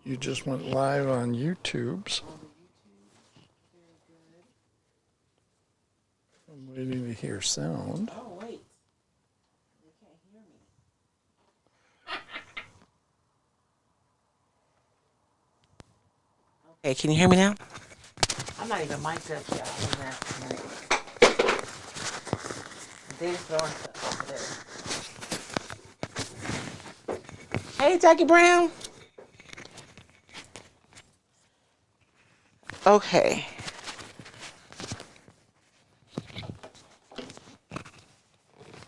You just went live on YouTube's. I'm waiting to hear sound. Oh, wait. They can't hear me. Okay, can you hear me now? I'm not even mic'd up yet. Dave's throwing stuff over there. Hey, Jackie Brown. Okay.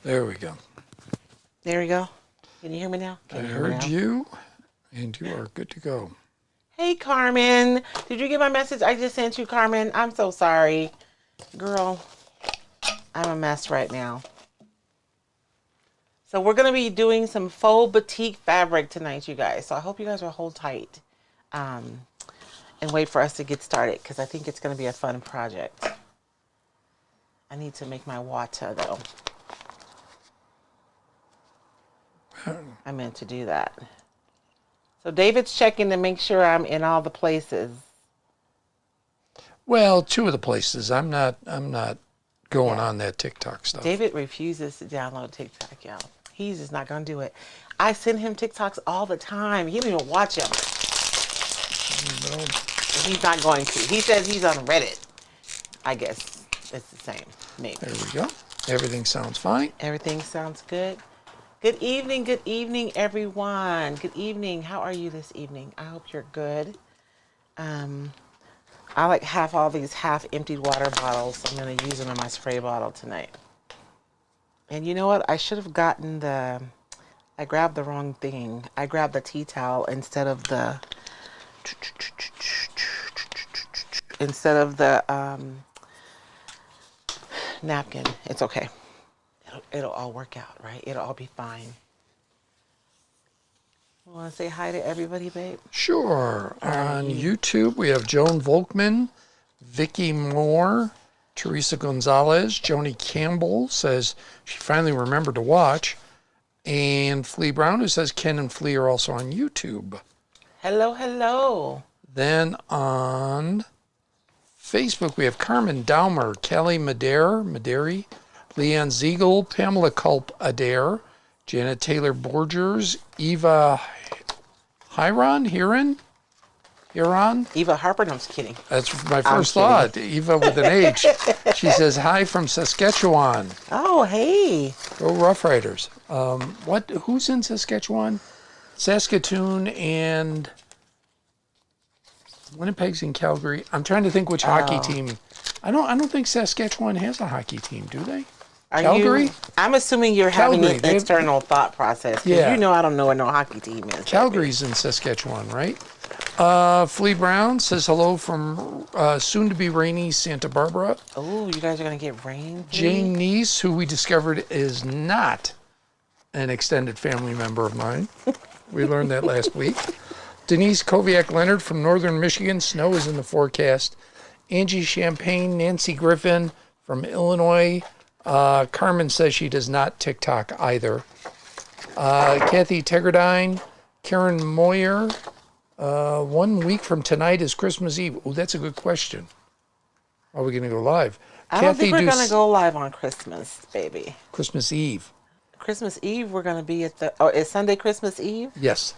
There we go. There we go. Can you hear me now? I heard you, and you are good to go. Hey, Carmen. Did you get my message I just sent you, Carmen? I'm so sorry. Girl, I'm a mess right now. So we're going to be doing some faux batik fabric tonight, you guys. So I hope you guys will hold tight and wait for us to get started because I think it's going to be a fun project. I need to make my wata, though. I meant to do that. So David's checking to make sure I'm in all the places. Well, two of the places. I'm not going on that TikTok stuff. David refuses to download TikTok, y'all. He's just not gonna do it. I send him TikToks all the time. He don't even watch them. No. He's not going to. He says he's on Reddit. I guess it's the same. Maybe. There we go. Everything sounds fine. Everything sounds good. Good evening, everyone. Good evening. How are you this evening? I hope you're good. I like have all these half-emptied water bottles. I'm going to use them in my spray bottle tonight. And you know what? I should have gotten I grabbed the wrong thing. I grabbed the tea towel instead of the napkin. It's okay. It'll all work out, right? It'll all be fine. Want to say hi to everybody, babe? Sure. On YouTube, we have Joan Volkman, Vicky Moore, Teresa Gonzalez, Joni Campbell says she finally remembered to watch, and Flea Brown, who says Ken and Flea are also on YouTube. Hello, hello. Then on Facebook, we have Carmen Daumer, Kelly Maderi, Leanne Ziegel, Pamela Culp Adair, Janet Taylor Borgers, Eva Hiron? Eva Harper? No, I'm just kidding. That's my first thought. Eva with an H. She says, hi from Saskatchewan. Oh, hey. Go Rough Riders. Who's in Saskatchewan? Saskatoon and Winnipeg's in Calgary. I'm trying to think which hockey team. I don't think Saskatchewan has a hockey team, do they? Calgary? I'm assuming you're having an external thought process. Yeah. You know I don't know what no hockey team is. Calgary's in Saskatchewan, right? Flea Brown says hello from soon-to-be rainy Santa Barbara. Oh, you guys are going to get rain? Jane Neese, who we discovered is not an extended family member of mine. We learned that last week. Denise Koviak-Leonard from northern Michigan. Snow is in the forecast. Angie Champagne, Nancy Griffin from Illinois. Carmen says she does not TikTok either. Kathy Tegardine, Karen Moyer. 1 week from tonight is Christmas Eve. Oh, that's a good question. Are we going to go live? I don't think we're going to go live on Christmas, baby. Christmas Eve. Christmas Eve, we're going to be at is Sunday Christmas Eve? Yes.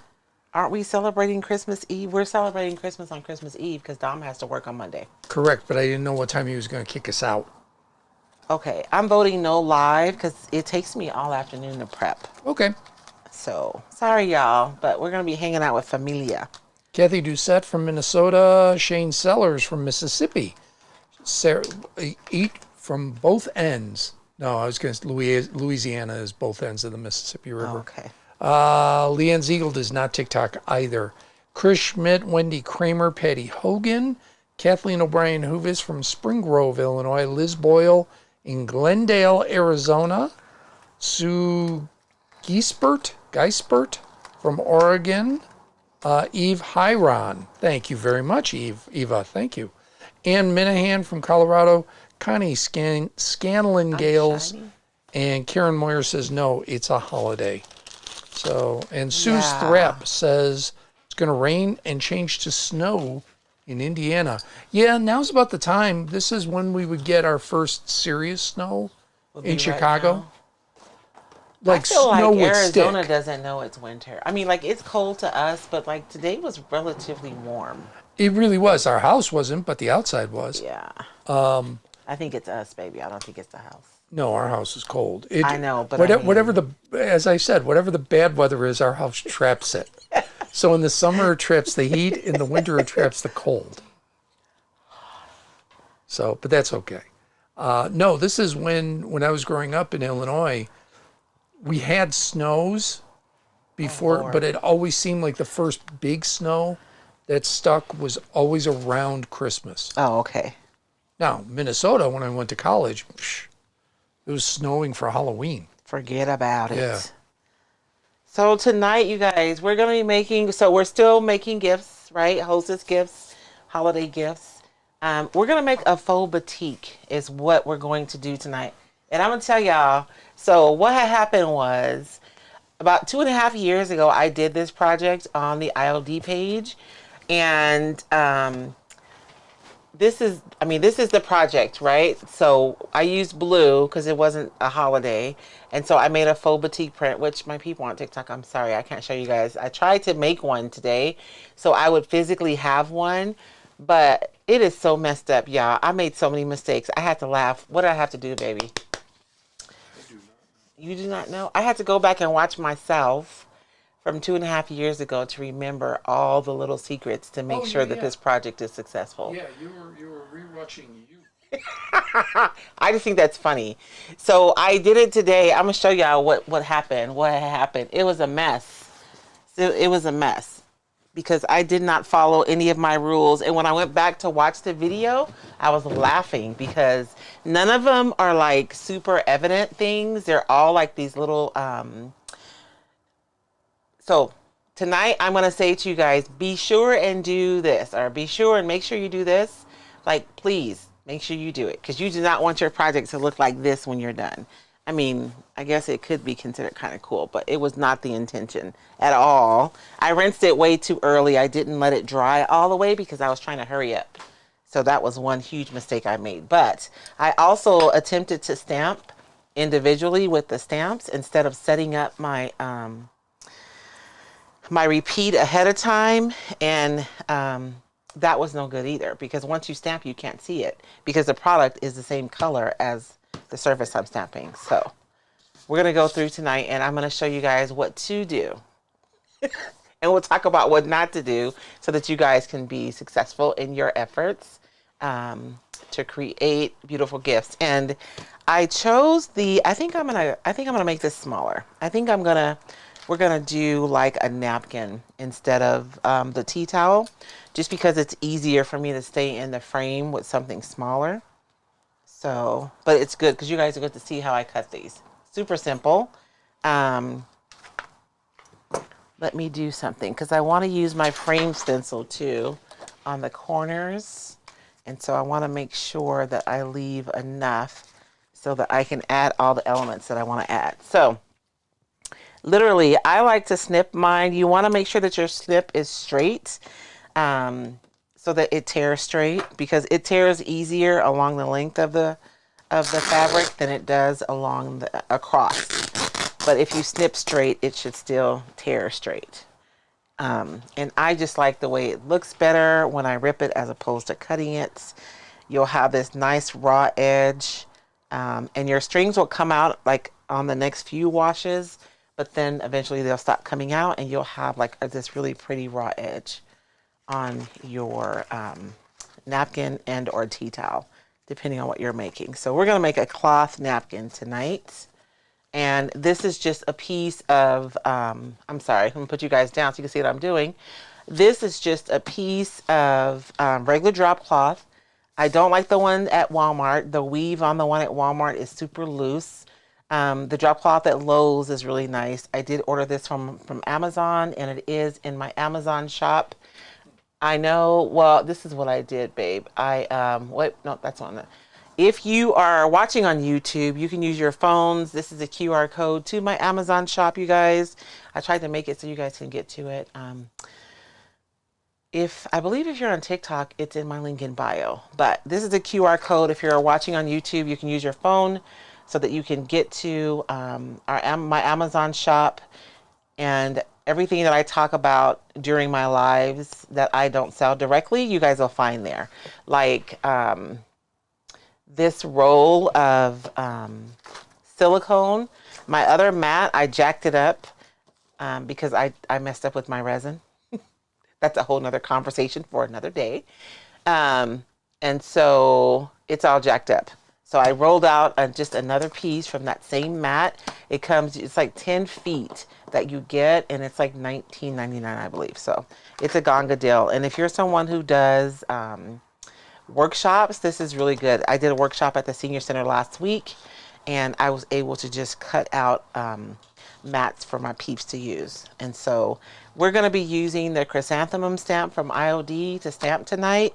Aren't we celebrating Christmas Eve? We're celebrating Christmas on Christmas Eve because Dom has to work on Monday. Correct, but I didn't know what time he was going to kick us out. Okay, I'm voting no live because it takes me all afternoon to prep. Okay. So, sorry y'all, but we're going to be hanging out with Familia. Kathy Doucette from Minnesota, Shane Sellers from Mississippi. Sarah, eat from both ends. No, I was going to say Louisiana is both ends of the Mississippi River. Okay. Leanne Ziegel does not TikTok either. Chris Schmidt, Wendy Kramer, Patty Hogan, Kathleen O'Brien Hoovis from Spring Grove, Illinois, Liz Boyle in Glendale, Arizona, Sue Giespert from Oregon, Eve Hiron. Thank you very much, Eva. Thank you. Ann Minahan from Colorado, Connie Scanlon Gales, and Karen Moyer says, no, it's a holiday. So, and Sue's Threp says, it's going to rain and change to snow in Indiana. Yeah, now's about the time. This is when we would get our first serious snow in Chicago. Right, like I feel snow like would Arizona stick. doesn't know it's winter. I mean, like it's cold to us, but like today was relatively warm. It really was. Our house wasn't, but the outside was. Yeah. I think it's us, baby. I don't think it's the house. No, our house is cold. I know, but whatever the, as I said, whatever the bad weather is, our house traps it. So in the summer it traps the heat, in the winter it traps the cold. So, but that's okay. No, this is when I was growing up in Illinois, we had snows before, but it always seemed like the first big snow that stuck was always around Christmas. Oh, okay. Now, Minnesota, when I went to college, it was snowing for Halloween. Forget about it. Yeah. So tonight, you guys, we're going to be making, so we're still making gifts, right? Hostess gifts, holiday gifts. We're going to make a faux batik is what we're going to do tonight. And I'm going to tell y'all, so what had happened was about 2.5 years ago, I did this project on the ILD page. And this is the project, right? So I used blue because it wasn't a holiday. And so I made a faux batik print, which my people on TikTok, I'm sorry, I can't show you guys. I tried to make one today so I would physically have one, but it is so messed up, y'all. I made so many mistakes. I had to laugh. What did I have to do, baby? You do not know? I had to go back and watch myself from 2.5 years ago to remember all the little secrets to make sure that this project is successful. Yeah, you were rewatching you. I just think that's funny. So I did it today. I'm gonna show y'all what happened. What happened? It was a mess. It was a mess because I did not follow any of my rules. And when I went back to watch the video, I was laughing because none of them are like super evident things. They're all like these little. So tonight I'm gonna say to you guys, be sure and do this, or be sure and make sure you do this. Like, please. Make sure you do it because you do not want your project to look like this when you're done. I mean, I guess it could be considered kind of cool, but it was not the intention at all. I rinsed it way too early. I didn't let it dry all the way because I was trying to hurry up. So that was one huge mistake I made. But I also attempted to stamp individually with the stamps instead of setting up my my repeat ahead of time. And that was no good either because once you stamp, you can't see it because the product is the same color as the surface I'm stamping. So we're going to go through tonight and I'm going to show you guys what to do. And we'll talk about what not to do so that you guys can be successful in your efforts to create beautiful gifts. And I chose I think I'm going to make this smaller. We're going to do like a napkin instead of the tea towel, just because it's easier for me to stay in the frame with something smaller. So, but it's good because you guys are good to see how I cut these. Super simple. Let me do something because I want to use my frame stencil too on the corners. And so I want to make sure that I leave enough so that I can add all the elements that I want to add. So, literally, I like to snip mine. You want to make sure that your snip is straight so that it tears straight because it tears easier along the length of the fabric than it does along across. But if you snip straight, it should still tear straight. And I just like the way it looks better when I rip it as opposed to cutting it. You'll have this nice raw edge and your strings will come out like on the next few washes. But then eventually they'll stop coming out and you'll have like this really pretty raw edge on your napkin and or tea towel, depending on what you're making. So we're going to make a cloth napkin tonight. And this is just a piece of, I'm sorry, I'm going to put you guys down so you can see what I'm doing. This is just a piece of regular drop cloth. I don't like the one at Walmart. The weave on the one at Walmart is super loose. The drop cloth at Lowe's is really nice. I did order this from Amazon and it is in my Amazon shop. I know, well, this is what I did, babe. No, that's on the, if you are watching on YouTube, you can use your phones. This is a QR code to my Amazon shop, you guys. I tried to make it so you guys can get to it. I believe if you're on TikTok, it's in my link in bio. But this is a QR code. If you're watching on YouTube, you can use your phone so that you can get to my Amazon shop, and everything that I talk about during my lives that I don't sell directly, you guys will find there. Like this roll of silicone. My other mat, I jacked it up because I messed up with my resin. That's a whole nother conversation for another day. And so it's all jacked up. So I rolled out just another piece from that same mat. It's like 10 feet that you get, and it's like $19.99, I believe. So it's a gonga deal. And if you're someone who does workshops, this is really good. I did a workshop at the senior center last week, and I was able to just cut out mats for my peeps to use. And so we're going to be using the chrysanthemum stamp from IOD to stamp tonight.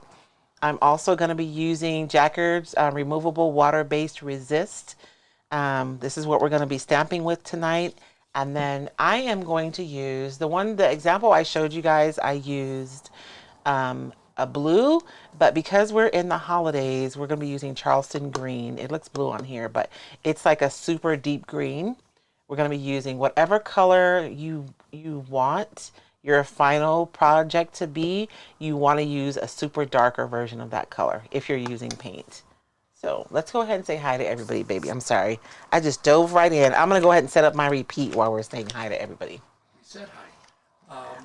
I'm also going to be using Jacquard's removable water-based resist. This is what we're going to be stamping with tonight. And then I am going to use the example I showed you guys. I used a blue, but because we're in the holidays, we're going to be using Charleston green. It looks blue on here, but it's like a super deep green. We're going to be using whatever color you want your final project to be. You want to use a super darker version of that color if you're using paint. So let's go ahead and say hi to everybody, baby. I'm sorry. I just dove right in. I'm going to go ahead and set up my repeat while we're saying hi to everybody. We said hi.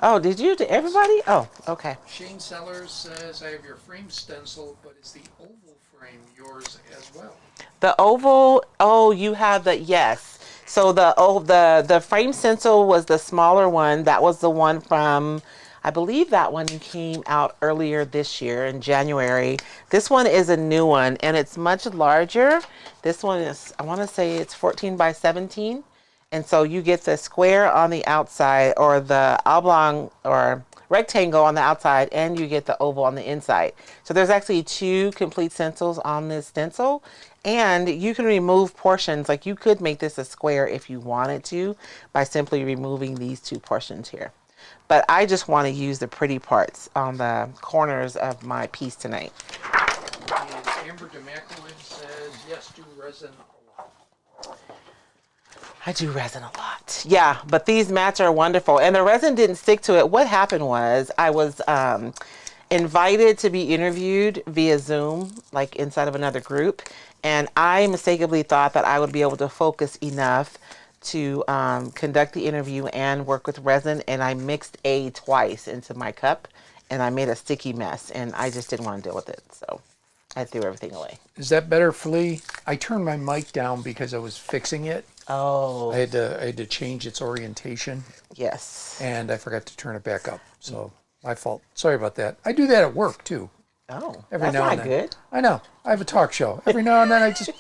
Oh, did you? To everybody? Oh, okay. Shane Sellers says, I have your frame stencil, but is the oval frame yours as well? The oval, oh, you have the, yes. So the frame stencil was the smaller one. That was the one from, I believe that one came out earlier this year in January. This one is a new one, and it's much larger. This one is, I want to say it's 14 by 17. And so you get the square on the outside, or the oblong or rectangle on the outside, and you get the oval on the inside. So there's actually 2 complete stencils on this stencil, and you can remove portions. Like you could make this a square if you wanted to by simply removing these 2 portions here. But I just want to use the pretty parts on the corners of my piece tonight. And Amber DeMaculin says, yes, do resin a lot. I do resin a lot. Yeah, but these mats are wonderful. And the resin didn't stick to it. What happened was I was invited to be interviewed via Zoom, like inside of another group. And I mistakenly thought that I would be able to focus enough to conduct the interview and work with resin. And I mixed A twice into my cup, and I made a sticky mess. And I just didn't want to deal with it. So I threw everything away. Is that better, Flea? I turned my mic down because I was fixing it. Oh. I had to change its orientation. Yes. And I forgot to turn it back up. So my fault. Sorry about that. I do that at work too. Oh, Every that's now not and then. good. I know. I have a talk show. Every now and then I just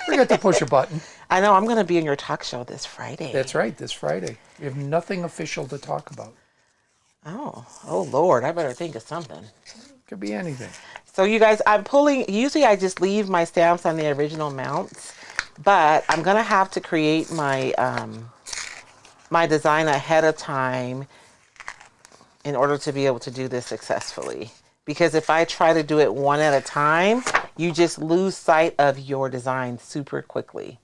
forget to push a button. I know. I'm going to be in your talk show this Friday. That's right. This Friday. We have nothing official to talk about. Oh Lord. I better think of something. Could be anything. So you guys, usually I just leave my stamps on the original mounts, but I'm going to have to create my, my design ahead of time in order to be able to do this successfully. Because if I try to do it one at a time, you just lose sight of your design super quickly.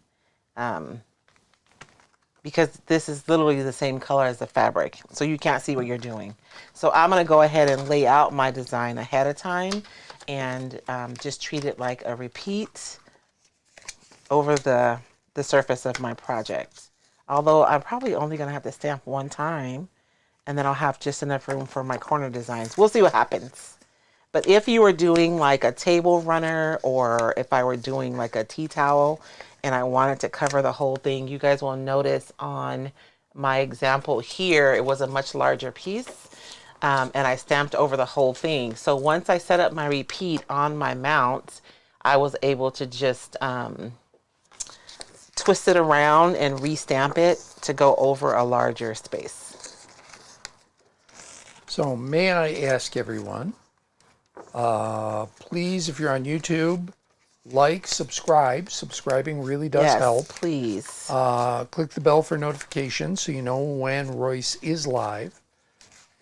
Because this is literally the same color as the fabric, so you can't see what you're doing. So I'm going to go ahead and lay out my design ahead of time and just treat it like a repeat over the surface of my project. Although I'm probably only going to have to stamp one time, and then I'll have just enough room for my corner designs. We'll see what happens. But if you were doing like a table runner, or if I were doing like a tea towel and I wanted to cover the whole thing, you guys will notice on my example here, it was a much larger piece. And I stamped over the whole thing. So once I set up my repeat on my mount, I was able to just twist it around and re-stamp it to go over a larger space. So may I ask everyone, please, if you're on YouTube, like, subscribe. Subscribing really does help. Please. Click the bell for notifications so you know when Royce is live.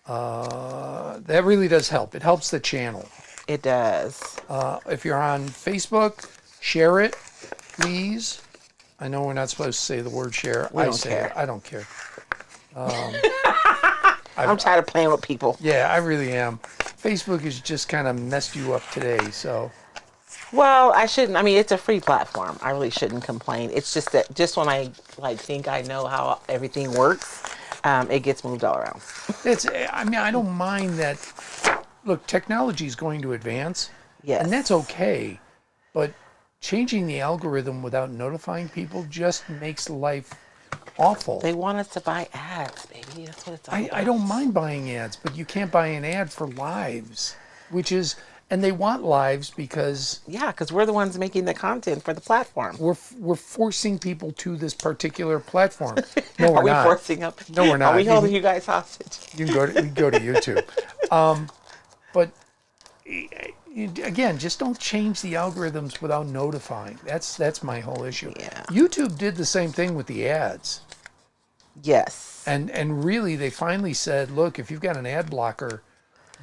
That really does help. It helps the channel. It does. If you're on Facebook, share it, please. I know we're not supposed to say the word share. We don't care. I don't care. I'm tired of playing with people. Yeah, I really am. Facebook has just kind of messed you up today, so. Well, I shouldn't. I mean, it's a free platform. I really shouldn't complain. It's just that just when I think I know how everything works, it gets moved all around. I mean, I don't mind that. Look, technology is going to advance. Yes. And that's okay. But changing the algorithm without notifying people just makes life awful. They want us to buy ads, baby. That's what it's all about. I don't mind buying ads, but you can't buy an ad for lives, and they want lives because because we're the ones making the content for the platform. we're forcing people to this particular platform. No, we're Are we not. forcing up? No, we're not. Are we holding you guys hostage? You can go to YouTube. But again, just don't change the algorithms without notifying. That's my whole issue. Yeah. YouTube did the same thing with the ads. Yes. And really, they finally said, look, if you've got an ad blocker,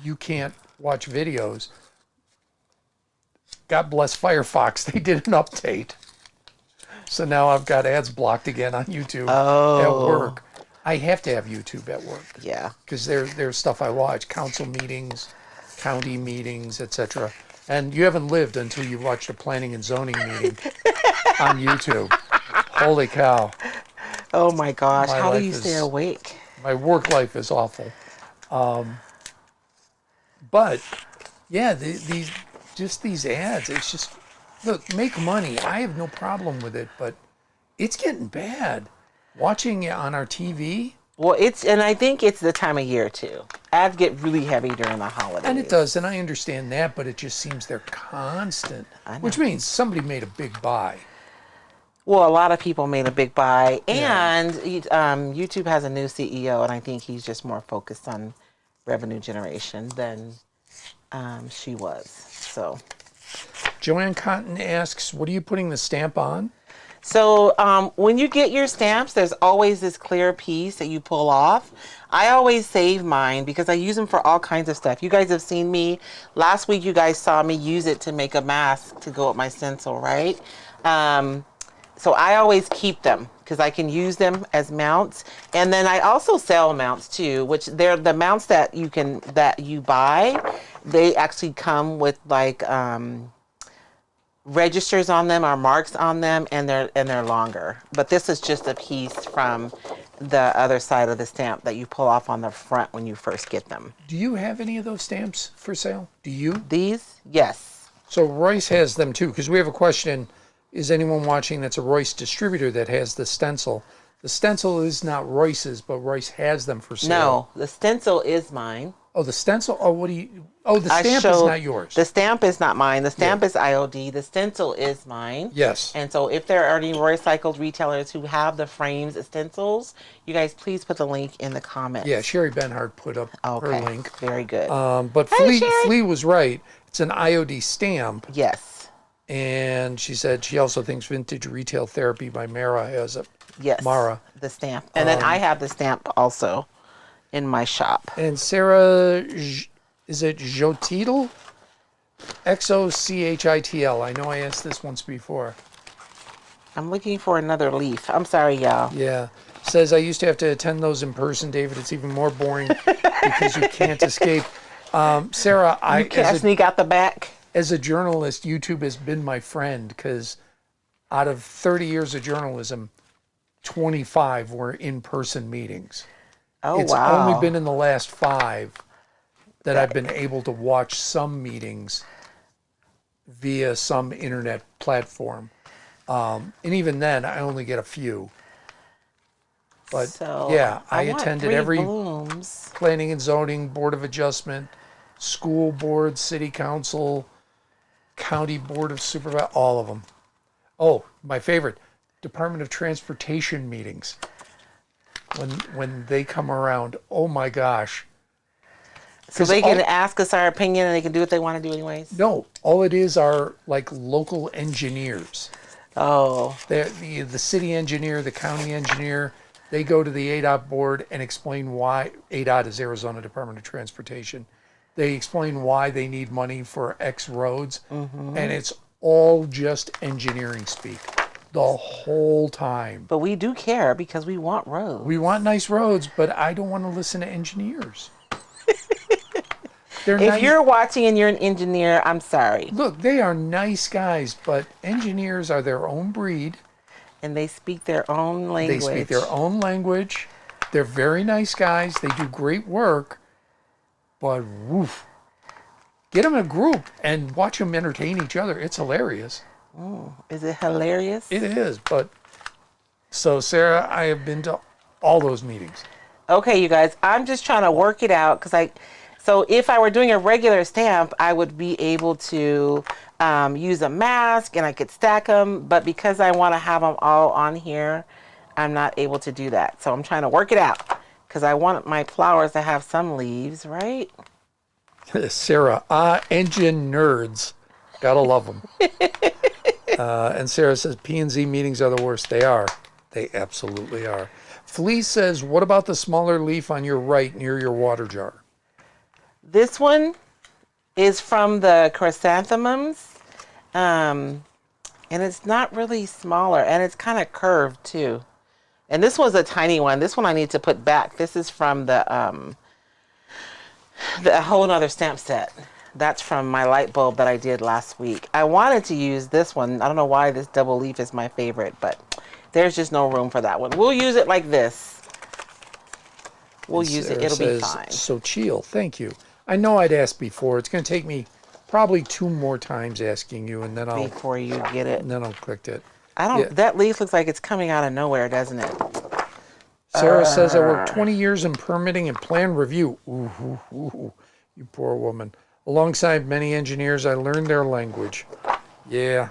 you can't watch videos. God bless Firefox. They did an update. So now I've got ads blocked again on YouTube at work. I have to have YouTube at work. Yeah. Because there's stuff I watch, council meetings, county meetings, etc. And you haven't lived until you watched a planning and zoning meeting on YouTube. Holy cow. Oh my gosh. My How do life you is- stay awake? My work life is awful. But yeah, these ads, it's just, look, make money. I have no problem with it, but it's getting bad. Watching it on our TV. Well, and I think it's the time of year too. Ads get really heavy during the holidays. And it does, and I understand that, but it just seems they're constant. I know. Which means somebody made a big buy. Well, a lot of people made a big buy, Yeah. and YouTube has a new CEO, and I think he's just more focused on revenue generation than she was. So, Joanne Cotton asks, what are you putting the stamp on? so when you get your stamps, there's always this clear piece that you pull off. I always save mine because I use them for all kinds of stuff. You guys have seen me. Last week, you guys saw me use it to make a mask to go with my stencil, right? So I always keep them because I can use them as mounts. And then I also sell mounts too, which they're the mounts that you buy. They actually come with like registers on them or marks on them, and they're longer. But this is just a piece from the other side of the stamp that you pull off on the front when you first get them. Do you have any of those stamps for sale? Do you? These, yes. So Royce has them too, because we have a question. Is anyone watching that's a Royce distributor that has the stencil? The stencil is not Royce's, but Royce has them for sale. No, the stencil is mine. Oh, the stencil? Oh, the stamp is not yours. The stamp is not mine. The stamp is IOD. The stencil is mine. Yes. And so if there are any Roycycled retailers who have the frames, stencils, you guys please put the link in the comments. Yeah, Sherry Benhart put up her link. Very good. But Hey, Sherry. Flea was right. It's an IOD stamp. Yes. And she said she also thinks Vintage Retail Therapy by Mara has it. Yes. Mara. The stamp. And then I have the stamp also in my shop. And Sarah, is it Jotitl? Xochitl. I know I asked this once before. I'm looking for another leaf. I'm sorry, y'all. Yeah. Says, I used to have to attend those in person, David. It's even more boring because you can't escape. Sarah, You can't sneak out the back. As a journalist, YouTube has been my friend because out of 30 years of journalism, 25 were in-person meetings. Oh, It's wow. only been in the last 5 that I've been able to watch some meetings via some internet platform. And even then, I only get a few. But So, yeah, I want attended 3 every blooms. planning and zoning, board of adjustment, school board, city council, county board of supervisors, all of them. Oh, my favorite, Department of Transportation meetings. When they come around, oh my gosh. So they can ask us our opinion and they can do what they want to do anyways? No, all it is are like local engineers. Oh. The city engineer, the county engineer, They go to the ADOT board and explain why. ADOT is Arizona Department of Transportation. They explain why they need money for X roads, and it's all just engineering speak the whole time. But we do care because we want roads. We want nice roads, but I don't want to listen to engineers. If you're watching and you're an engineer, I'm sorry. Look, they are nice guys, but engineers are their own breed. And they speak their own language. They speak their own language. They're very nice guys. They do great work. But woof. Get them in a group and watch them entertain each other. It's hilarious. Is it hilarious? It is. But so, Sarah, I have been to all those meetings. Okay, you guys, I'm just trying to work it out because so if I were doing a regular stamp, I would be able to use a mask and I could stack them. But because I want to have them all on here, I'm not able to do that. So I'm trying to work it out because I want my flowers to have some leaves, right? Sarah, engine nerds. Gotta love them. And Sarah says, P&Z meetings are the worst. They are. They absolutely are. Felice says, what about the smaller leaf on your right near your water jar? This one is from the chrysanthemums, and it's not really smaller, and it's kind of curved too. And this was a tiny one. This one I need to put back. This is from the whole nother stamp set. That's from my light bulb that I did last week. I wanted to use this one. I don't know why this double leaf is my favorite, but there's just no room for that one. We'll use it like this. We'll use it. It'll be fine. So chill. Thank you. I know I'd asked before. It's going to take me probably 2 more times asking you, and then I'll before you get it. And then I'll click it. I don't. Yeah. That leaf looks like it's coming out of nowhere, doesn't it? Sarah says I worked 20 years in permitting and plan review. Ooh, you poor woman. Alongside many engineers, I learned their language. Yeah.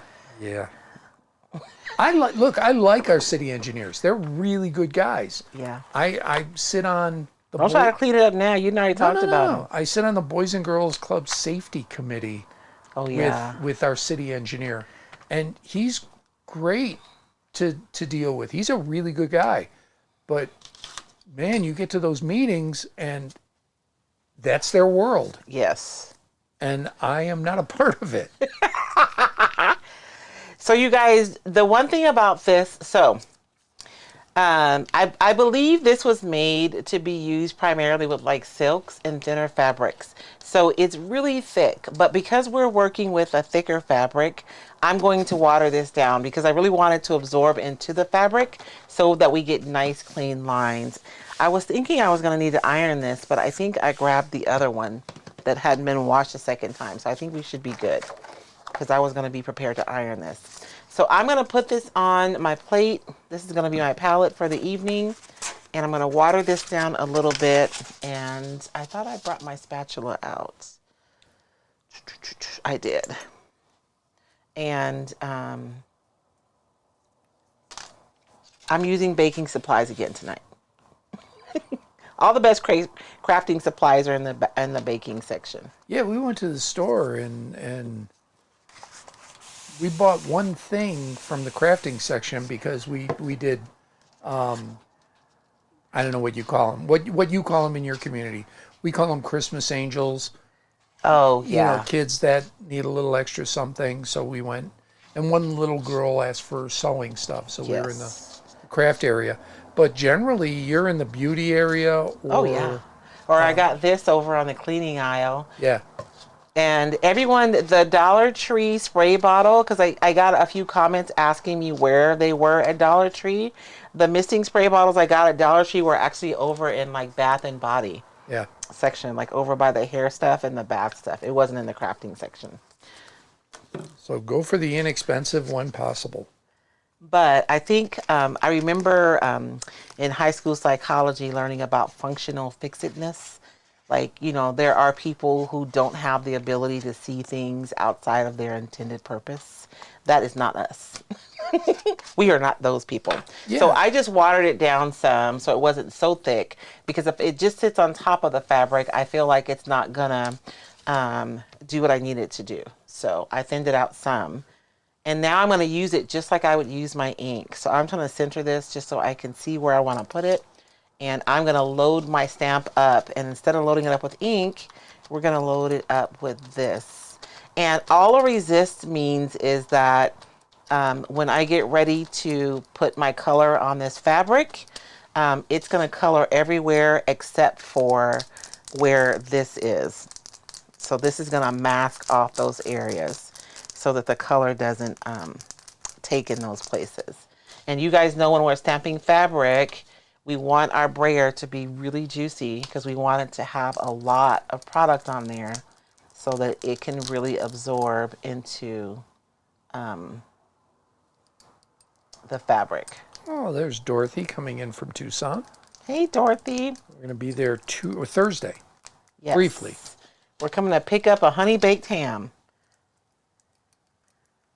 I like our city engineers. They're really good guys. Yeah. I sit on the Don't try to clean it up now. You already talked about them. I sit on the Boys and Girls Club safety committee. Oh yeah. With our city engineer, and he's great to deal with. He's a really good guy, but man, you get to those meetings and that's their world. Yes. And I am not a part of it. So you guys, the one thing about this, I believe this was made to be used primarily with like silks and thinner fabrics. So it's really thick, but because we're working with a thicker fabric, I'm going to water this down because I really want it to absorb into the fabric so that we get nice clean lines. I was thinking I was going to need to iron this, but I think I grabbed the other one that hadn't been washed a second time. So I think we should be good because I was going to be prepared to iron this. So I'm going to put this on my plate. This is going to be my palette for the evening. And I'm going to water this down a little bit. And I thought I brought my spatula out. I did. And I'm using baking supplies again tonight. All the best crafting supplies are in the baking section. Yeah, we went to the store and we bought one thing from the crafting section because we did, I don't know what you call them. What you call them in your community. We call them Christmas angels. Oh, yeah. You know, kids that need a little extra something. So we went, and one little girl asked for sewing stuff. So we were in the craft area. But generally, you're in the beauty area. Or I got this over on the cleaning aisle. Yeah. And everyone, the Dollar Tree spray bottle, because I got a few comments asking me where they were at Dollar Tree. The missing spray bottles I got at Dollar Tree were actually over in like Bath and Body section, like over by the hair stuff and the bath stuff. It wasn't in the crafting section. So go for the inexpensive when possible. But I think I remember in high school psychology learning about functional fixedness. Like, you know, there are people who don't have the ability to see things outside of their intended purpose. That is not us. We are not those people. Yeah. So I just watered it down some so it wasn't so thick, because if it just sits on top of the fabric, I feel like it's not gonna do what I need it to do. So I thinned it out some. And now I'm going to use it just like I would use my ink. So I'm trying to center this just so I can see where I want to put it. And I'm going to load my stamp up. And instead of loading it up with ink, we're going to load it up with this. And all a resist means is that when I get ready to put my color on this fabric, it's going to color everywhere except for where this is. So this is going to mask off those areas so that the color doesn't take in those places. And you guys know when we're stamping fabric, we want our brayer to be really juicy because we want it to have a lot of product on there so that it can really absorb into the fabric. Oh, there's Dorothy coming in from Tucson. Hey, Dorothy. We're going to be there Thursday, Yes. briefly. We're coming to pick up a honey baked ham.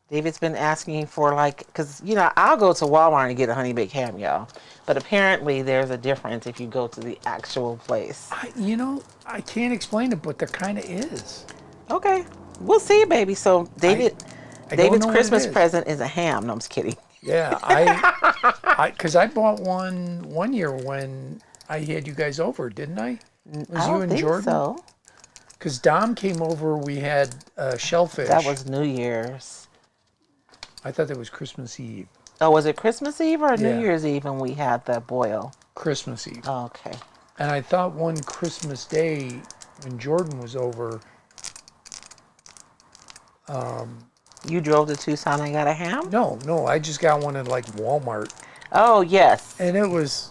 David's been asking for because, I'll go to Walmart and get a honey baked ham, y'all. But apparently there's a difference if you go to the actual place. I can't explain it, but there kind of is. Okay. We'll see, baby. So David's Christmas is. present is a ham. No, I'm just kidding. Yeah, because I bought one year when I had you guys over, didn't I? Was I you don't and think Jordan? so. Because Dom came over, we had shellfish. That was New Year's. I thought that was Christmas Eve. Oh, was it Christmas Eve or New Yeah. Year's Eve when we had the boil? Christmas Eve. Oh, okay. And I thought one Christmas Day when Jordan was over. You drove to Tucson and got a ham? No, I just got one at Walmart. Oh, yes. And it was,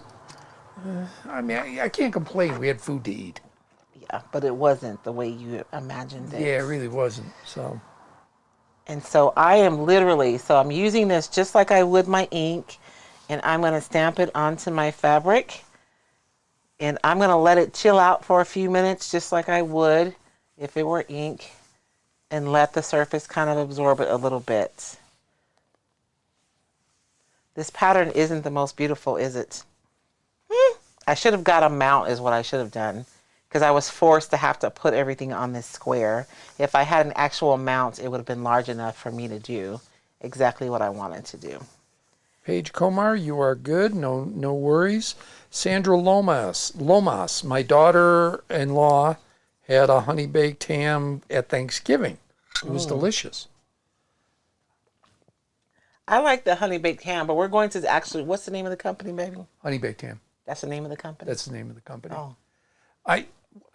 I can't complain. We had food to eat. Yeah, but it wasn't the way you imagined it. Yeah, it really wasn't. So. And so I am I'm using this just like I would my ink, and I'm going to stamp it onto my fabric. And I'm going to let it chill out for a few minutes just like I would if it were ink, and let the surface kind of absorb it a little bit. This pattern isn't the most beautiful, is it? I should have got a mount is what I should have done, because I was forced to have to put everything on this square. If I had an actual mount, it would have been large enough for me to do exactly what I wanted to do. Paige Komar, you are good. No worries. Sandra Lomas, my daughter-in-law had a honey baked ham at Thanksgiving. It was delicious. I like the honey baked ham, but we're going to what's the name of the company, baby? Honey baked ham. That's the name of the company? That's the name of the company. Oh.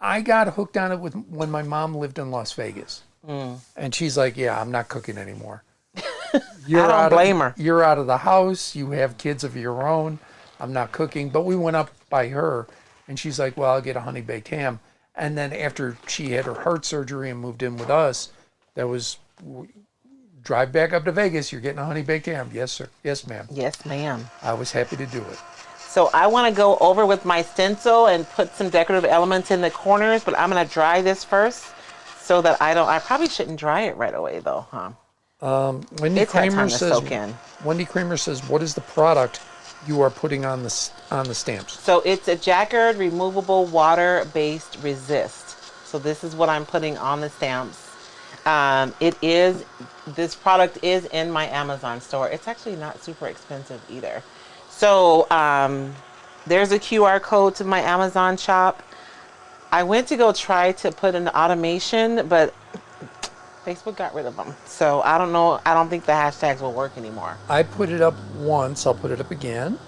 I got hooked on it when my mom lived in Las Vegas. And she's like, yeah, I'm not cooking anymore. I don't blame her. You're out of the house. You have kids of your own. I'm not cooking. But we went up by her, and she's like, well, I'll get a honey baked ham. And then after she had her heart surgery and moved in with us, that was drive back up to Vegas. You're getting a honey baked ham. Yes, sir. Yes, ma'am. Yes, ma'am. I was happy to do it. So I want to go over with my stencil and put some decorative elements in the corners, but I'm going to dry this first so that I probably shouldn't dry it right away though, huh? Wendy Kramer says, what is the product you are putting on the stamps? So it's a jacquard removable water-based resist. So this is what I'm putting on the stamps. This product is in my Amazon store. It's actually not super expensive either. So there's a QR code to my Amazon shop. I went to go try to put in the automation, but Facebook got rid of them. So I don't know. I don't think the hashtags will work anymore. I put it up once. I'll put it up again.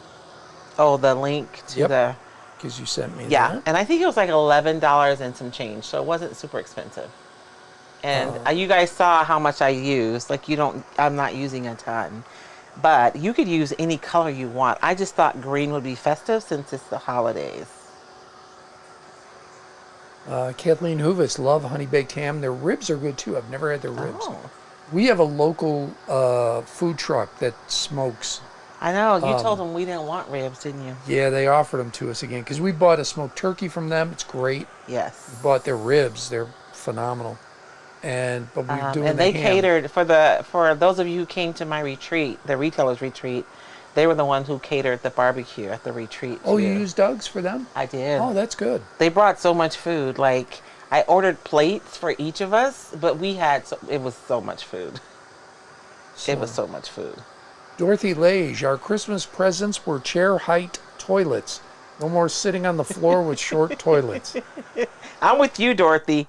Oh, the link to the... Because you sent me Yeah, that. and I think it was like $11 and some change. So it wasn't super expensive. And you guys saw how much I used. I'm not using a ton. But you could use any color you want. I just thought green would be festive since it's the holidays. Kathleen Hoovis, love honey baked ham. Their ribs are good too. I've never had their ribs. Oh. We have a local food truck that smokes. I know. You told them we didn't want ribs, didn't you? Yeah, they offered them to us again because we bought a smoked turkey from them. It's great. Yes. We bought their ribs. They're phenomenal. But we're doing and they the ham. catered for those of you who came to my retreat, the retailers retreat. They were the ones who catered the barbecue at the retreat. Oh, too. you used Doug's for them? I did. Oh, that's good. They brought so much food. Like I ordered plates for each of us, but it was so much food. It was so much food. Dorothy Lage, our Christmas presents were chair height toilets. No more sitting on the floor with short toilets. I'm with you, Dorothy.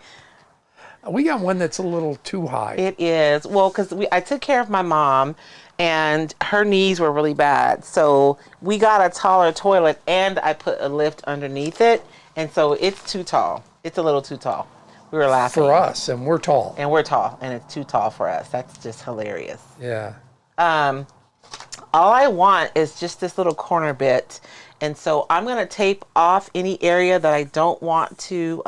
We got one that's a little too high. It is. Well, because I took care of my mom and her knees were really bad. So we got a taller toilet and I put a lift underneath it. And so it's too tall. It's a little too tall. We were laughing. For us, and we're tall. And we're tall, and it's too tall for us. That's just hilarious. Yeah. All I want is just this little corner bit. And so I'm going to tape off any area that I don't want to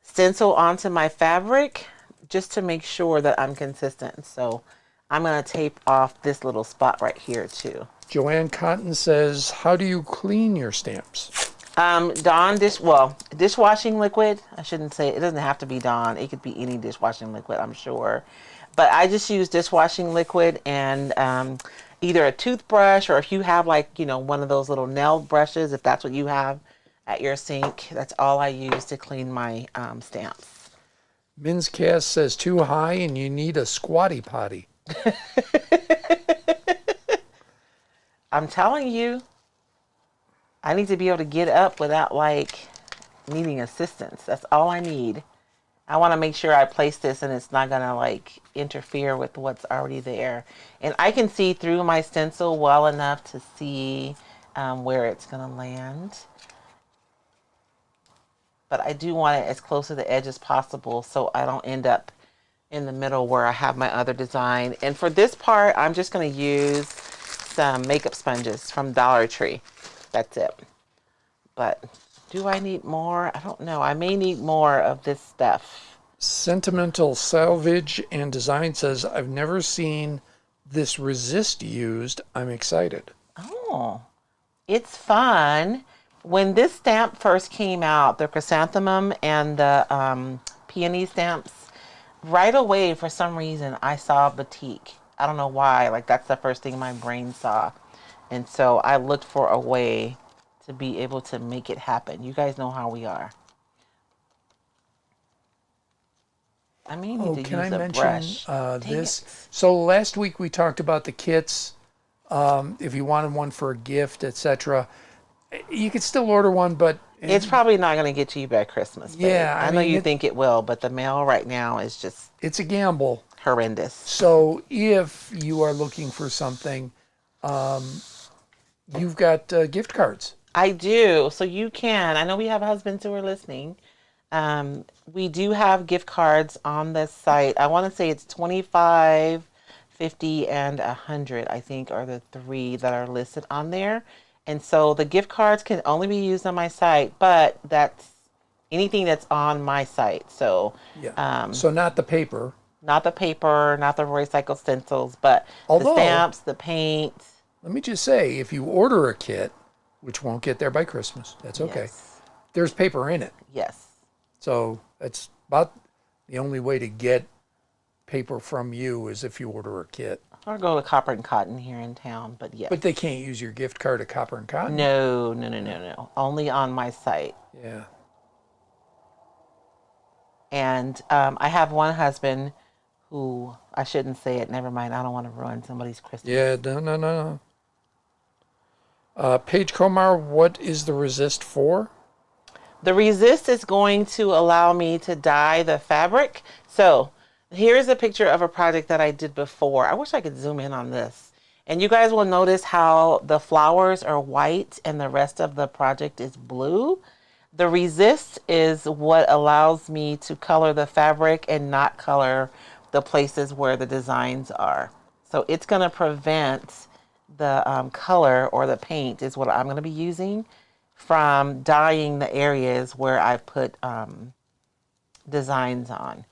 stencil onto my fabric just to make sure that I'm consistent. So I'm going to tape off this little spot right here too. Joanne Cotton says, how do you clean your stamps? Dawn dishwashing liquid. I shouldn't say it doesn't have to be Dawn. It could be any dishwashing liquid, I'm sure. But I just use dishwashing liquid and either a toothbrush, or if you have like, one of those little nail brushes, if that's what you have at your sink, that's all I use to clean my stamps. Min's Cast says too high and you need a squatty potty. I'm telling you, I need to be able to get up without like needing assistance. That's all I need. I want to make sure I place this and it's not going to like interfere with what's already there. And I can see through my stencil well enough to see where it's going to land. But I do want it as close to the edge as possible so I don't end up in the middle where I have my other design. And for this part, I'm just going to use some makeup sponges from Dollar Tree. That's it. But do I need more? I don't know. I may need more of this stuff. Sentimental Salvage and Design says, I've never seen this resist used. I'm excited. Oh, it's fun. When this stamp first came out, the chrysanthemum and the peony stamps, right away, for some reason, I saw batik. I don't know why. Like, that's the first thing my brain saw. And so I looked for a way to be able to make it happen. You guys know how we are. I may need to can use I a mention brush. this? So last week we talked about the kits. If you wanted one for a gift, etc., you could still order one, but It's probably not going to get to you by Christmas. Babe. Yeah, I know you think it will, but the mail right now is just it's a gamble. horrendous. So if you are looking for something, you've got gift cards. I do. So you can. I know we have husbands who are listening. We do have gift cards on the site. I want to say it's 25, 50, and 100, I think, are the three that are listed on there. And so the gift cards can only be used on my site, but that's anything that's on my site. So Yeah. So not the paper. not the paper, not the Roycycled stencils, but Although- the stamps, the paint. Let me just say, if you order a kit, which won't get there by Christmas, that's okay. Yes. There's paper in it. Yes. So that's about the only way to get paper from you is if you order a kit. Or go to Copper and Cotton here in town, but yes. But they can't use your gift card at Copper and Cotton. No. Only on my site. Yeah. And I have one husband who, I shouldn't say it, never mind, I don't want to ruin somebody's Christmas. Yeah, no. Paige Komar, what is the resist for? The resist is going to allow me to dye the fabric. So here's a picture of a project that I did before. I wish I could zoom in on this. And you guys will notice how the flowers are white and the rest of the project is blue. The resist is what allows me to color the fabric and not color the places where the designs are. So it's going to prevent the color, or the paint is what I'm going to be using, from dyeing the areas where I put designs on.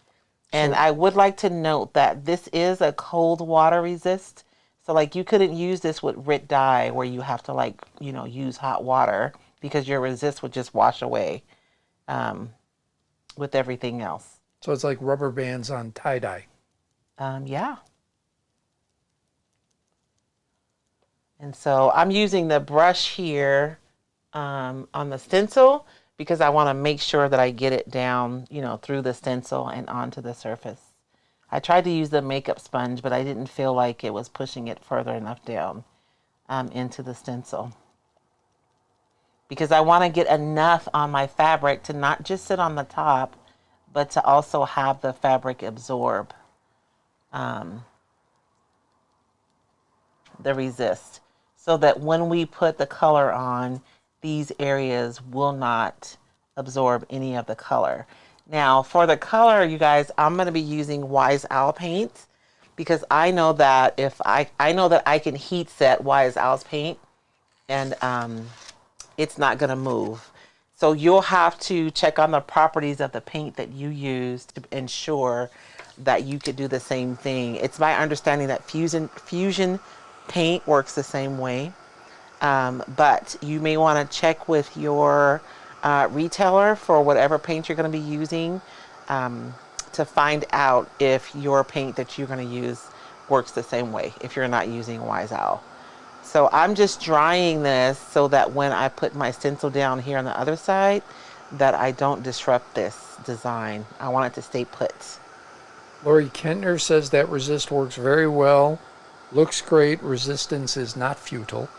And I would like to note that this is a cold water resist. So like you couldn't use this with Rit dye where you have to like, use hot water, because your resist would just wash away with everything else. So it's like rubber bands on tie-dye. Yeah. And so I'm using the brush here on the stencil because I want to make sure that I get it down, through the stencil and onto the surface. I tried to use the makeup sponge, but I didn't feel like it was pushing it further enough down into the stencil. Because I want to get enough on my fabric to not just sit on the top, but to also have the fabric absorb the resist. So that when we put the color on, these areas will not absorb any of the color. Now, for the color, you guys, I'm going to be using Wise Owl paint because I know that if I know that I can heat set Wise Owl's paint and it's not going to move. So you'll have to check on the properties of the paint that you use to ensure that you could do the same thing. It's my understanding that fusion paint works the same way, but you may want to check with your retailer for whatever paint you're going to be using to find out if your paint that you're going to use works the same way if you're not using Wise Owl. So I'm just drying this so that when I put my stencil down here on the other side, that I don't disrupt this design. I want it to stay put. Lori Kentner says that resist works very well. Looks great. Resistance is not futile.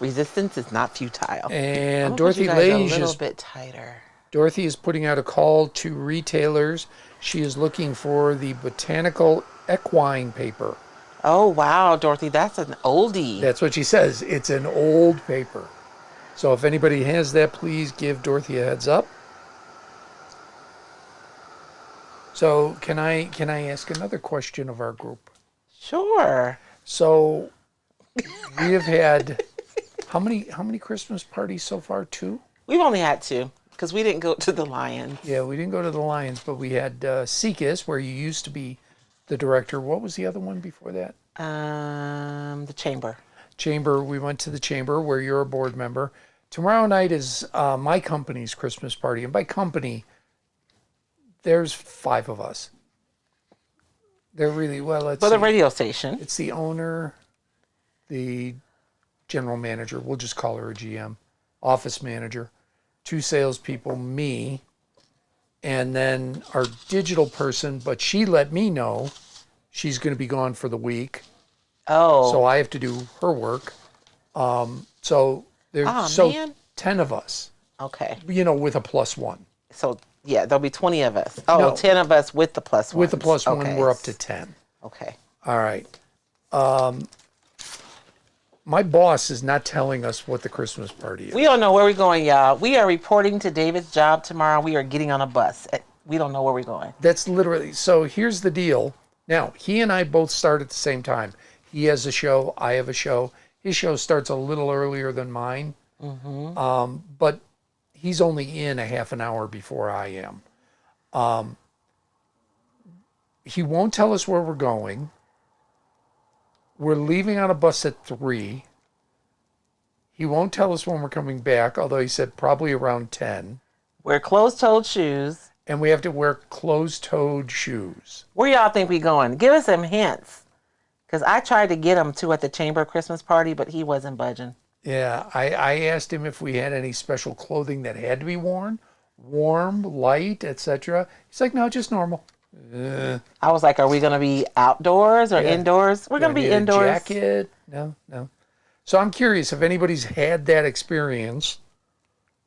Resistance is not futile. And Dorothy Lage a little bit tighter. Dorothy is putting out a call to retailers. She is looking for the botanical equine paper. Oh, wow, Dorothy, that's an oldie. That's what she says. It's an old paper. So if anybody has that, please give Dorothy a heads up. So can I ask another question of our group? Sure. So we have had how many Christmas parties so far? 2? We've only had 2 because we didn't go to the Lions. Yeah, we didn't go to the Lions, but we had Seekis, where you used to be the director. What was the other one before that? The Chamber. Chamber. We went to the Chamber, where you're a board member. Tomorrow night is my company's Christmas party, and by company, there's 5 of us. They're really well. For the radio station. It's the owner, the general manager. We'll just call her a GM, office manager, 2 salespeople, me, and then our digital person. But she let me know she's going to be gone for the week. Oh. So I have to do her work. So there's 10 of us. Okay. With a +1. So yeah, there'll be 20 of us. Oh, No. 10 of us with the +1. With the +1, we're up to 10. Okay. All right. My boss is not telling us what the Christmas party is. We don't know where we're going, y'all. We are reporting to David's job tomorrow. We are getting on a bus. We don't know where we're going. That's literally, so here's the deal. Now, he and I both start at the same time. He has a show, I have a show. His show starts a little earlier than mine. Mm-hmm. But he's only in a half an hour before I am. He won't tell us where we're going. We're leaving on a bus at 3. He won't tell us when we're coming back, although he said probably around 10. Wear closed-toed shoes. And we have to wear closed-toed shoes. Where y'all think we going? Give us some hints. Because I tried to get him to at the Chamber Christmas party, but he wasn't budging. Yeah, I asked him if we had any special clothing that had to be worn, warm, light, etc. He's like, no, just normal. I was like, are we going to be outdoors or indoors? We're going to be indoors. A jacket? No. So I'm curious if anybody's had that experience.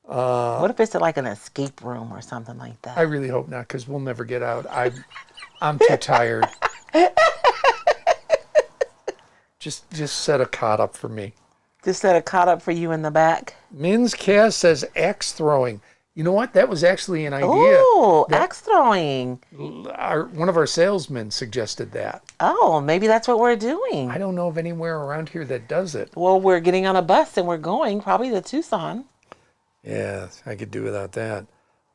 What if it's like an escape room or something like that? I really hope not, because we'll never get out. I'm too tired. Just set a cot up for me. Just set a cot up for you in the back. Min's Cass says axe throwing. You know what? That was actually an idea. Oh, axe throwing. One of our salesmen suggested that. Oh, maybe that's what we're doing. I don't know of anywhere around here that does it. Well, we're getting on a bus and we're going probably to Tucson. Yeah, I could do without that.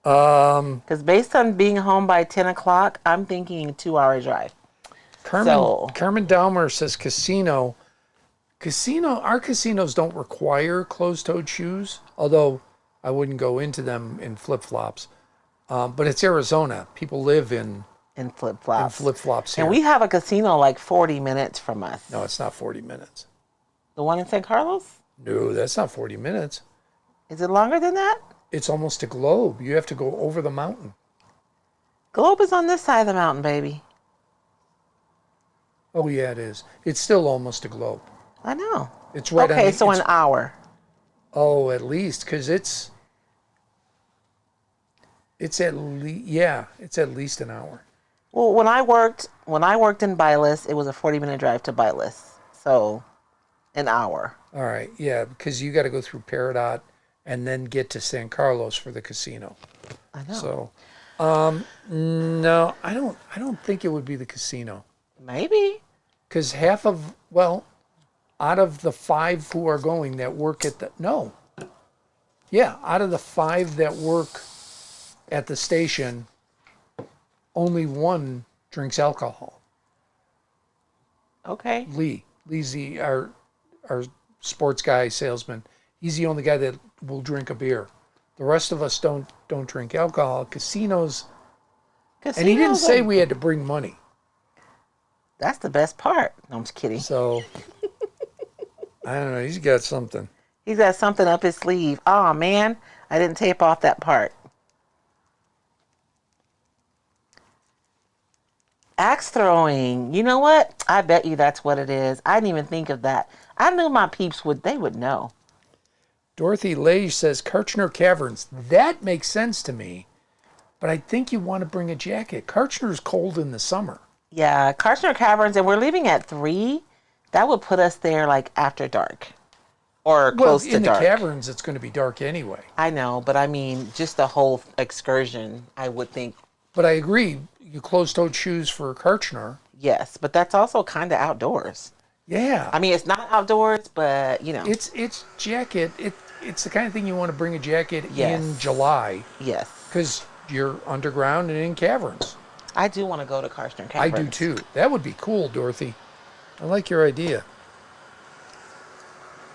Because based on being home by 10 o'clock, I'm thinking 2-hour drive. Carmen Dahmer says casino. Our casinos don't require closed-toed shoes, although I wouldn't go into them in flip-flops. But it's Arizona. People live in flip-flops. Here. And we have a casino like 40 minutes from us. No, it's not 40 minutes. The one in San Carlos? No, that's not 40 minutes. Is it longer than that? It's almost a globe. You have to go over the mountain. Globe is on this side of the mountain, baby. Oh, yeah, it is. It's still almost a globe. I know. It's right on Okay, the, so it's, an hour. Oh, at least, because it's at least, yeah, it's at least an hour. Well, when I worked in Bylis, it was a 40-minute drive to Bylis. So, an hour. All right, yeah, because you got to go through Peridot and then get to San Carlos for the casino. I know. So, no, I don't think it would be the casino. Maybe. Because out of the 5 who are going that work at the, no. Yeah, out of the 5 that work at the station, only 1 drinks alcohol. Okay. Lee's our sports guy salesman. He's the only guy that will drink a beer. The rest of us don't drink alcohol. Casinos, and he didn't say we had to bring money. That's the best part. No, I'm just kidding. So, I don't know. He's got something. He's got something up his sleeve. Oh, man. I didn't tape off that part. Axe throwing. You know what? I bet you that's what it is. I didn't even think of that. I knew my peeps would know. Dorothy Lage says Karchner Caverns. That makes sense to me, but I think you want to bring a jacket. Karchner's cold in the summer. Yeah, Karchner Caverns, and we're leaving at 3. That would put us there like after dark or close to dark. In the caverns, it's going to be dark anyway. I know, but I mean, just the whole excursion, I would think. But I agree. You closed-toed shoes for Karchner. Yes, but that's also kind of outdoors. Yeah. I mean, it's not outdoors, but you know. It's jacket. It's the kind of thing you want to bring a jacket Yes. in July. Yes. Because you're underground and in caverns. I do want to go to Karchner Caverns. I do too. That would be cool, Dorothy. I like your idea.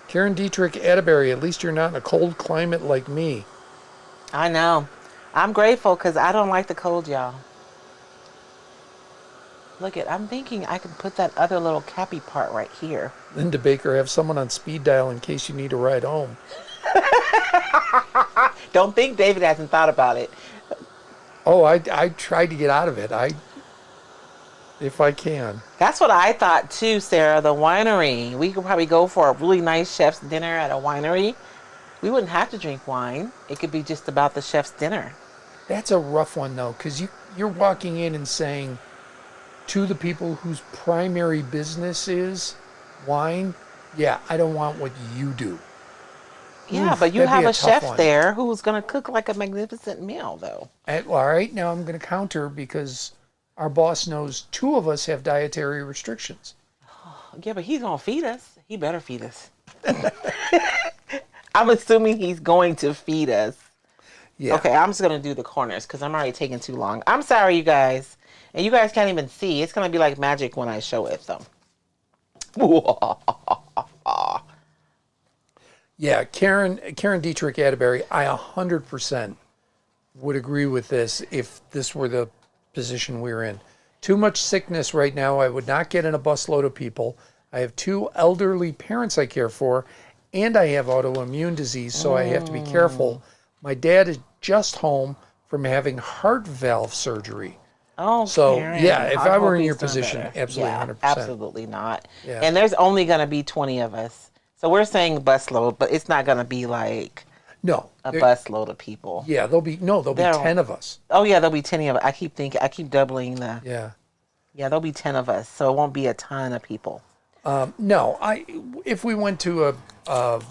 Karen Dietrich Atterbury, at least you're not in a cold climate like me. I know. I'm grateful because I don't like the cold, y'all. Look I'm thinking I can put that other little cappy part right here. Linda Baker, have someone on speed dial in case you need a ride home. Don't think David hasn't thought about it. Oh, I tried to get out of it. If I can. That's what I thought too, Sarah. The winery. We could probably go for a really nice chef's dinner at a winery. We wouldn't have to drink wine. It could be just about the chef's dinner. That's a rough one, though, because you're walking in and saying to the people whose primary business is wine, yeah, I don't want what you do. Yeah, but you have a chef there who's going to cook like a magnificent meal, though. All right, now I'm going to counter because our boss knows 2 of us have dietary restrictions. Yeah, but he's going to feed us. He better feed us. I'm assuming he's going to feed us. Yeah. Okay, I'm just going to do the corners because I'm already taking too long. I'm sorry, you guys. And you guys can't even see. It's going to be like magic when I show it, though. Yeah, Karen Dietrich Atterbury, I 100% would agree with this if this were the position we were in. Too much sickness right now. I would not get in a busload of people. I have 2 elderly parents I care for, and I have autoimmune disease, so I have to be careful. My dad is just home from having heart valve surgery. Oh, so Karen, yeah, if I were in he's your doing position, better. absolutely, Yeah, 100%. absolutely not. Yeah. And there's only going to be 20 of us. So we're saying busload, but it's not going to be like No. a busload of people. Yeah, there'll be 10 of us. Oh, yeah, there'll be 10 of us. I keep doubling the. Yeah. Yeah, there'll be 10 of us. So it won't be a ton of people. No, if we went to a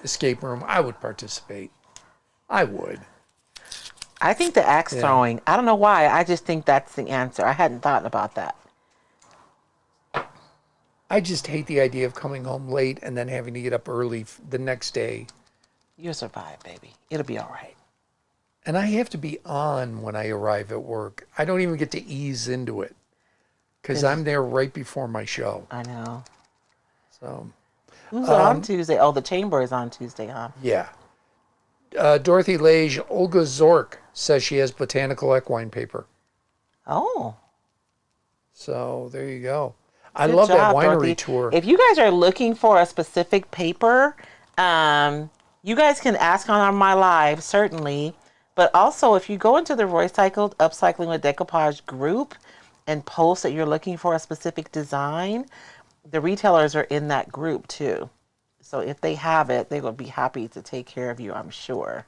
escape room, I would participate. I would. I think the axe throwing, I don't know why. I just think that's the answer. I hadn't thought about that. I just hate the idea of coming home late and then having to get up early the next day. You'll survive, baby. It'll be all right. And I have to be on when I arrive at work. I don't even get to ease into it because I'm there right before my show. I know. So, Who's on Tuesday? Oh, the chamber is on Tuesday, huh? yeah. Dorothy Lage, Olga Zork says she has botanical equine paper. Oh. So there you go. I Good love that job, winery Dorothy. tour. If you guys are looking for a specific paper, you guys can ask on my live, certainly. But also, if you go into the Roycycled Upcycling with Decoupage group and post that you're looking for a specific design, the retailers are in that group too. So if they have it, they will be happy to take care of you, I'm sure.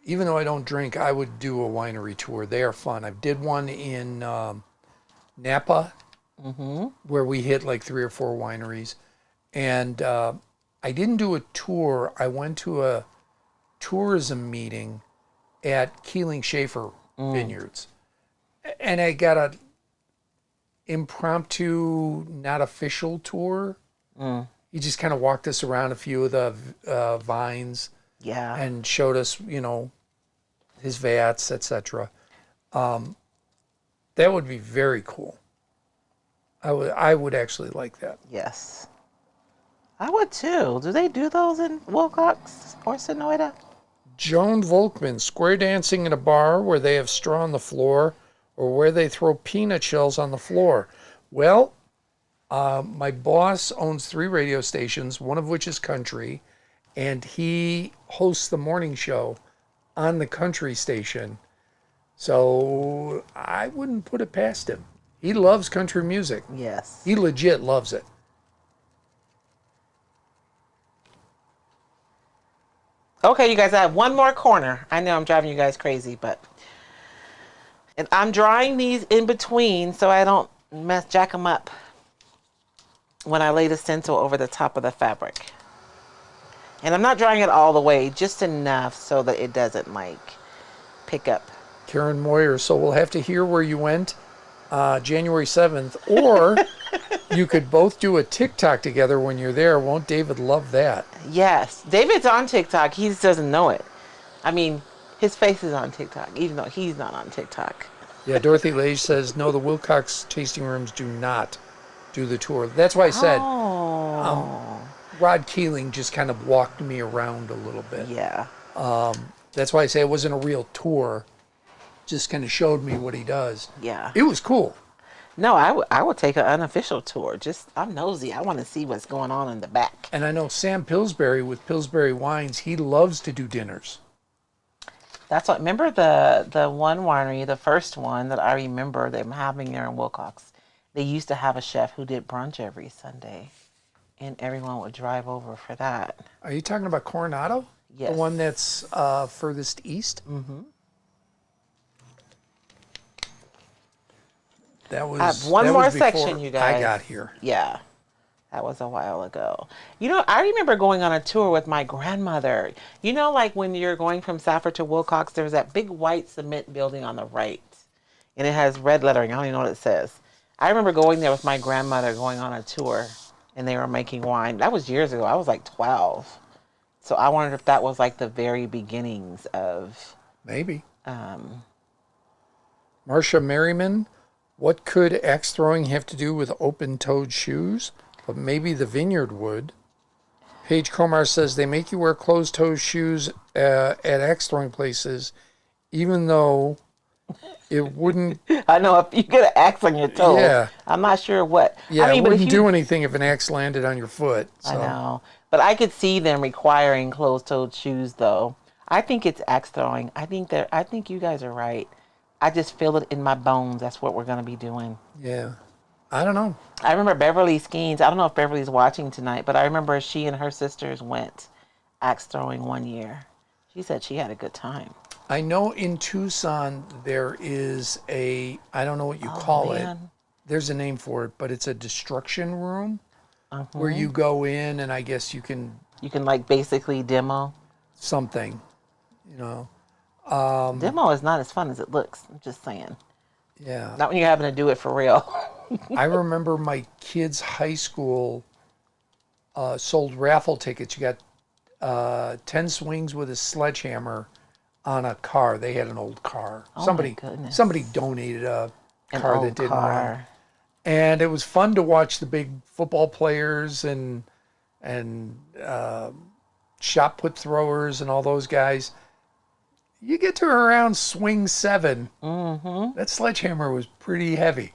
Even though I don't drink, I would do a winery tour. They are fun. I did one in Napa, where we hit like 3 or 4 wineries. And I didn't do a tour. I went to a tourism meeting at Keeling Schaefer Vineyards. And I got a impromptu, not official tour. He just kind of walked us around a few of the vines. Yeah. And showed us, his vats, etc. That would be very cool. I would actually like that. Yes. I would too. Do they do those in Wilcox or Sonoyta? Joan Volkman, square dancing in a bar where they have straw on the floor or where they throw peanut shells on the floor. Well, my boss owns 3 radio stations, one of which is country, and he hosts the morning show on the country station. So I wouldn't put it past him. He loves country music. Yes. He legit loves it. Okay, you guys, I have one more corner. I know I'm driving you guys crazy, and I'm drying these in between so I don't jack them up when I lay the stencil over the top of the fabric. And I'm not drying it all the way, just enough so that it doesn't pick up. Karen Moyer, so we'll have to hear where you went January 7th, or you could both do a TikTok together when you're there. Won't David love that? Yes. David's on TikTok. He just doesn't know it. I mean, his face is on TikTok, even though he's not on TikTok. Yeah, Dorothy Lage says, no, the Wilcox tasting rooms do not do the tour. That's why I said Rod Keeling just kind of walked me around a little bit. Yeah. That's why I say it wasn't a real tour. Just kind of showed me what he does. Yeah. It was cool. No, I would take an unofficial tour. I'm nosy. I want to see what's going on in the back. And I know Sam Pillsbury with Pillsbury Wines, he loves to do dinners. That's what, remember the one winery, the first one that I remember them having there in Wilcox. They used to have a chef who did brunch every Sunday. And everyone would drive over for that. Are you talking about Coronado? Yes. The one that's furthest east? Mm-hmm. That was I have one that more was before section, you guys. I got here. Yeah. That was a while ago. I remember going on a tour with my grandmother. Like when you're going from Safford to Wilcox, there's that big white cement building on the right. And it has red lettering. I don't even know what it says. I remember going there with my grandmother going on a tour. And they were making wine. That was years ago. I was like 12. So I wondered if that was like the very beginnings of... Maybe. Marcia Merriman, what could axe throwing have to do with open-toed shoes? But maybe the vineyard would. Paige Komar says they make you wear closed-toe shoes at axe throwing places, even though it wouldn't... I know, if you get an axe on your toe, yeah. I'm not sure what... Yeah, it wouldn't do anything if an axe landed on your foot. So. I know. But I could see them requiring closed-toed shoes, though. I think it's axe throwing. I think you guys are right. I just feel it in my bones. That's what we're going to be doing. Yeah. I don't know. I remember Beverly Skeens. I don't know if Beverly's watching tonight, but I remember she and her sisters went axe throwing one year. She said she had a good time. I know in Tucson there is I don't know what you call it. There's a name for it, but it's a destruction room where you go in and I guess you can... You can basically demo? Something, Demo is not as fun as it looks. I'm just saying. Yeah. Not when you're having to do it for real. I remember my kids' high school sold raffle tickets. You got 10 swings with a sledgehammer on a car. They had an old car. Oh, somebody donated a car that didn't run. And it was fun to watch the big football players and shot put throwers and all those guys. You get to around swing 7. Mm-hmm. That sledgehammer was pretty heavy.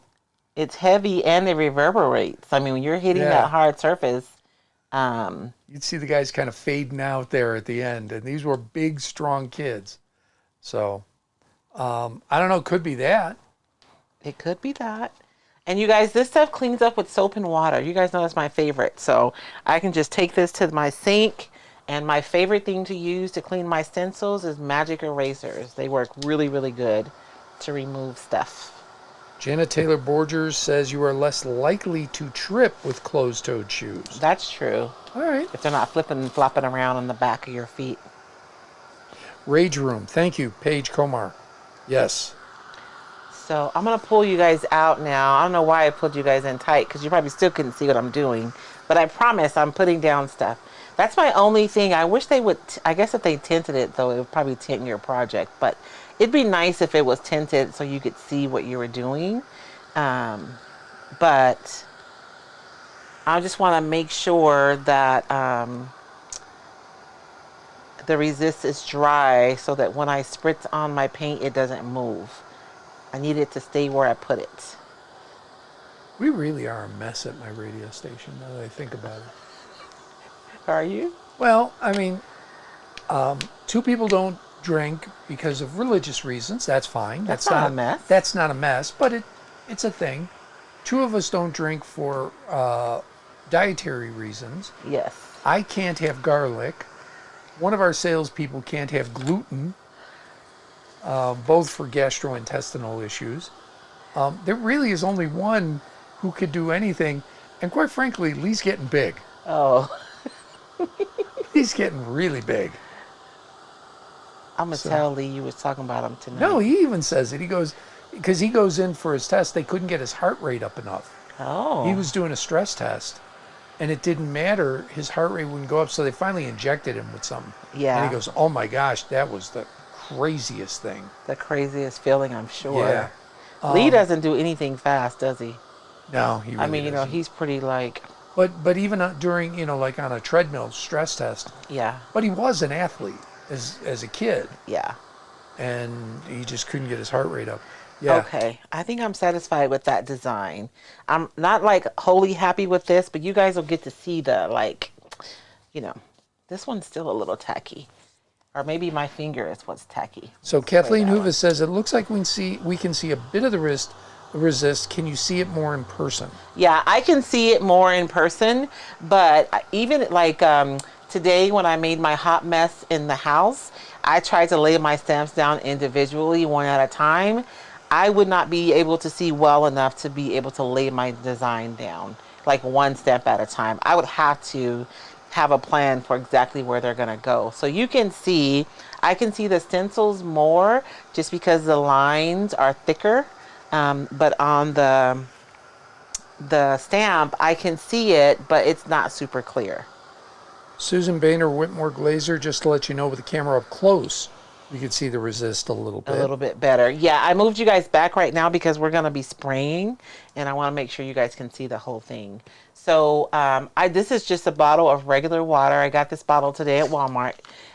It's heavy and it reverberates. I mean, when you're hitting that hard surface. You'd see the guys kind of fading out there at the end. And these were big, strong kids. So, I don't know. Could be that. It could be that. And you guys, this stuff cleans up with soap and water. You guys know that's my favorite. So I can just take this to my sink. And my favorite thing to use to clean my stencils is magic erasers. They work really, really good to remove stuff. Janet Taylor Borgers says you are less likely to trip with closed-toed shoes. That's true. All right. If they're not flipping and flopping around on the back of your feet. Rage Room. Thank you, Paige Komar. Yes. So I'm going to pull you guys out now. I don't know why I pulled you guys in tight because you probably still couldn't see what I'm doing. But I promise I'm putting down stuff. That's my only thing. I wish they would, I guess if they tinted it though, it would probably tint your project. But it'd be nice if it was tinted so you could see what you were doing. But I just want to make sure that the resist is dry so that when I spritz on my paint, it doesn't move. I need it to stay where I put it. We really are a mess at my radio station now that I think about it. Are you? Well, I mean, 2 people don't drink because of religious reasons. That's fine. That's not a mess. That's not a mess, but it's a thing. 2 of us don't drink for dietary reasons. Yes. I can't have garlic. One of our salespeople can't have gluten, both for gastrointestinal issues. There really is only one who could do anything, and quite frankly, Lee's getting big. Oh. He's getting really big. I'm going to tell Lee you was talking about him tonight. No, he even says it. He goes, because he goes in for his test, they couldn't get his heart rate up enough. Oh. He was doing a stress test, and it didn't matter. His heart rate wouldn't go up, so they finally injected him with something. Yeah. And he goes, oh my gosh, that was the craziest thing. The craziest feeling, I'm sure. Yeah. Lee doesn't do anything fast, does he? No, he really I mean, you know, doesn't. he's pretty like... But even during, like on a treadmill stress test. Yeah. But he was an athlete as a kid. Yeah. And he just couldn't get his heart rate up. Yeah. Okay. I think I'm satisfied with that design. I'm not like wholly happy with this, but you guys will get to see the like, this one's still a little tacky. Or maybe my finger is what's tacky. So Kathleen Hoover says, it looks like we can see a bit of the resist. Can you see it more in person? Yeah, I can see it more in person, but even like today when I made my hot mess in the house, I tried to lay my stamps down individually, one at a time. I would not be able to see well enough to be able to lay my design down, like one stamp at a time. I would have to have a plan for exactly where they're going to go. So you can see, I can see the stencils more just because the lines are thicker. But on the stamp, I can see it, but it's not super clear. Susan Boehner Whitmore Glazer, just to let you know, with the camera up close, you can see the resist a little bit. A little bit better. Yeah, I moved you guys back right now because we're going to be spraying, and I want to make sure you guys can see the whole thing. So this is just a bottle of regular water. I got this bottle today at Walmart.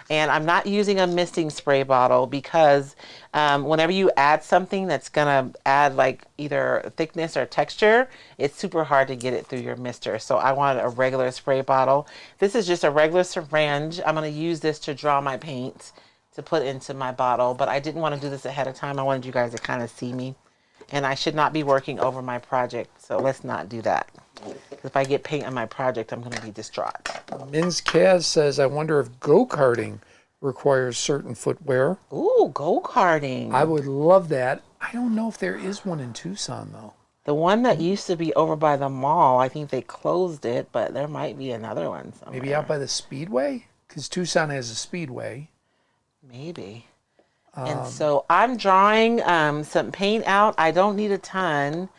And I'm not using a misting spray bottle because whenever you add something that's going to add like either thickness or texture, it's super hard to get it through your mister. So I wanted a regular spray bottle. This is just a regular syringe. I'm going to use this to draw my paint to put into my bottle. But I didn't want to do this ahead of time. I wanted you guys to kind of see me. And I should not be working over my project. So let's not do that. If I get paint on my project, I'm going to be distraught. Min's Kaz says, I wonder if go-karting requires certain footwear. Ooh, go-karting. I would love that. I don't know if there is one in Tucson, though. The one that used to be over by the mall, I think they closed it, but there might be another one somewhere. Maybe out by the Speedway? Because Tucson has a Speedway. Maybe. And so I'm drawing some paint out. I don't need a ton.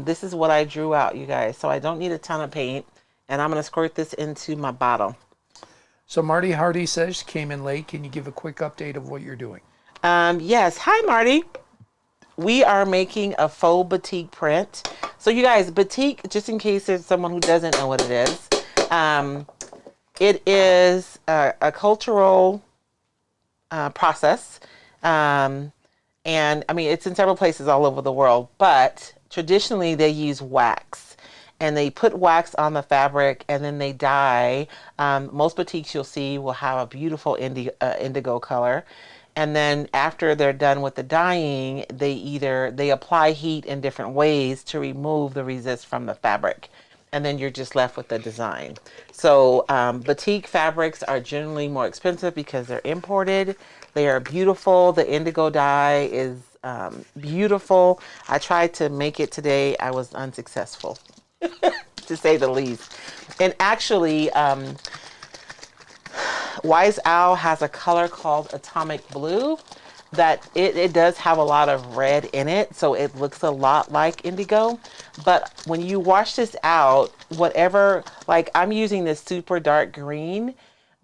This is what I drew out, you guys. So I don't need a ton of paint. And I'm going to squirt this into my bottle. So Marty Hardy says, came in late. Can you give a quick update of what you're doing? Yes. Hi, Marty. We are making a faux batik print. So you guys, batik, just in case there's someone who doesn't know what it is a cultural process. And I mean, it's in several places all over the world, but traditionally they use wax and they put wax on the fabric and then they dye. Most batiks you'll see will have a beautiful indigo color. And then after they're done with the dyeing, they apply heat in different ways to remove the resist from the fabric. And then you're just left with the design. So batik fabrics are generally more expensive because they're imported. They are beautiful. The indigo dye is beautiful. I tried to make it today. I was unsuccessful, to say the least. And actually, Wise Owl has a color called Atomic Blue that it does have a lot of red in it, so it looks a lot like indigo. But when you wash this out, whatever, like I'm using this super dark green,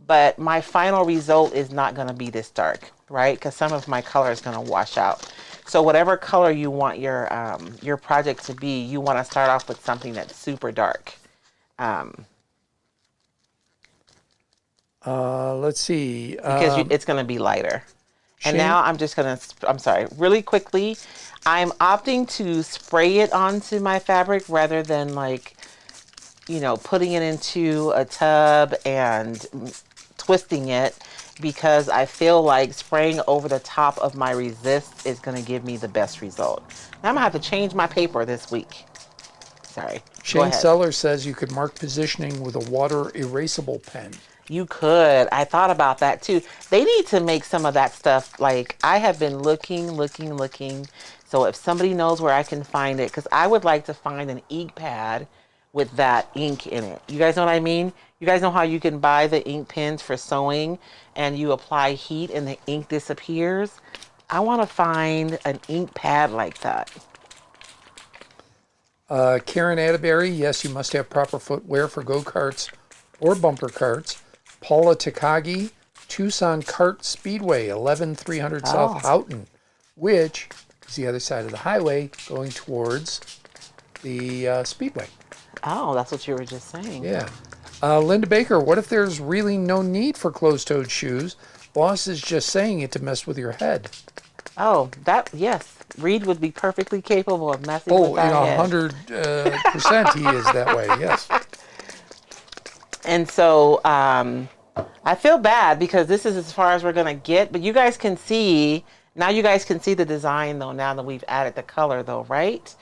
but my final result is not going to be this dark, right? Because some of my color is going to wash out. So whatever color you want your project to be, you want to start off with something that's super dark. Let's see. Because it's going to be lighter. And now I'm just going to, I'm sorry, really quickly, I'm opting to spray it onto my fabric rather than like, you know, putting it into a tub and twisting it, because I feel like spraying over the top of my resist is going to give me the best result. Now I'm going to have to change my paper this week. Sorry. Shane Seller says you could mark positioning with a water erasable pen. You could. I thought about that too. They need to make some of that stuff. Like, I have been looking. So if somebody knows where I can find it, because I would like to find an ink pad with that ink in it. You guys know what I mean? You guys know how you can buy the ink pens for sewing and you apply heat and the ink disappears? I want to find an ink pad like that. Karen Atterbury, yes, you must have proper footwear for go-karts or bumper carts. Paula Takagi, Tucson Kart Speedway, 11300 South Houghton, which is the other side of the highway going towards the Speedway. Oh, that's what you were just saying. Yeah. Linda Baker, what if there's really no need for closed-toed shoes? Boss is just saying it to mess with your head. Oh, yes. Reed would be perfectly capable of messing with our head. 100% he is that way, yes. And so I feel bad because this is as far as we're going to get. But you guys can see, now you guys can see the design, though, now that we've added the color, though, right?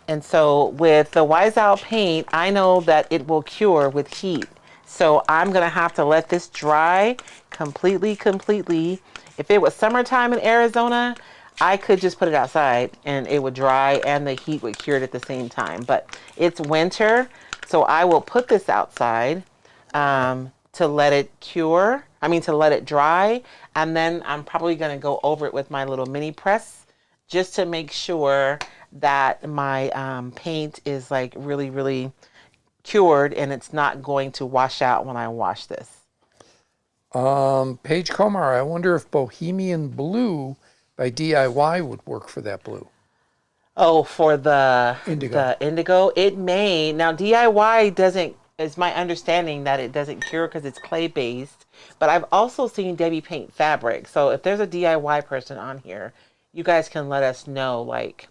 And so with the Wise Owl paint, I know that it will cure with heat. So I'm going to have to let this dry completely. If it was summertime in Arizona, I could just put it outside and it would dry and the heat would cure it at the same time. But it's winter, so I will put this outside to let it cure. To let it dry. And then I'm probably going to go over it with my little mini press just to make sure that my paint is like really cured and it's not going to wash out when I wash this. Paige Komar, I wonder if Bohemian Blue by DIY would work for that blue. Oh, for the indigo. The indigo, it may. Now DIY doesn't, it's my understanding that it doesn't cure because it's clay based, but I've also seen Debbie paint fabric. So if there's a DIY person on here, you guys can let us know like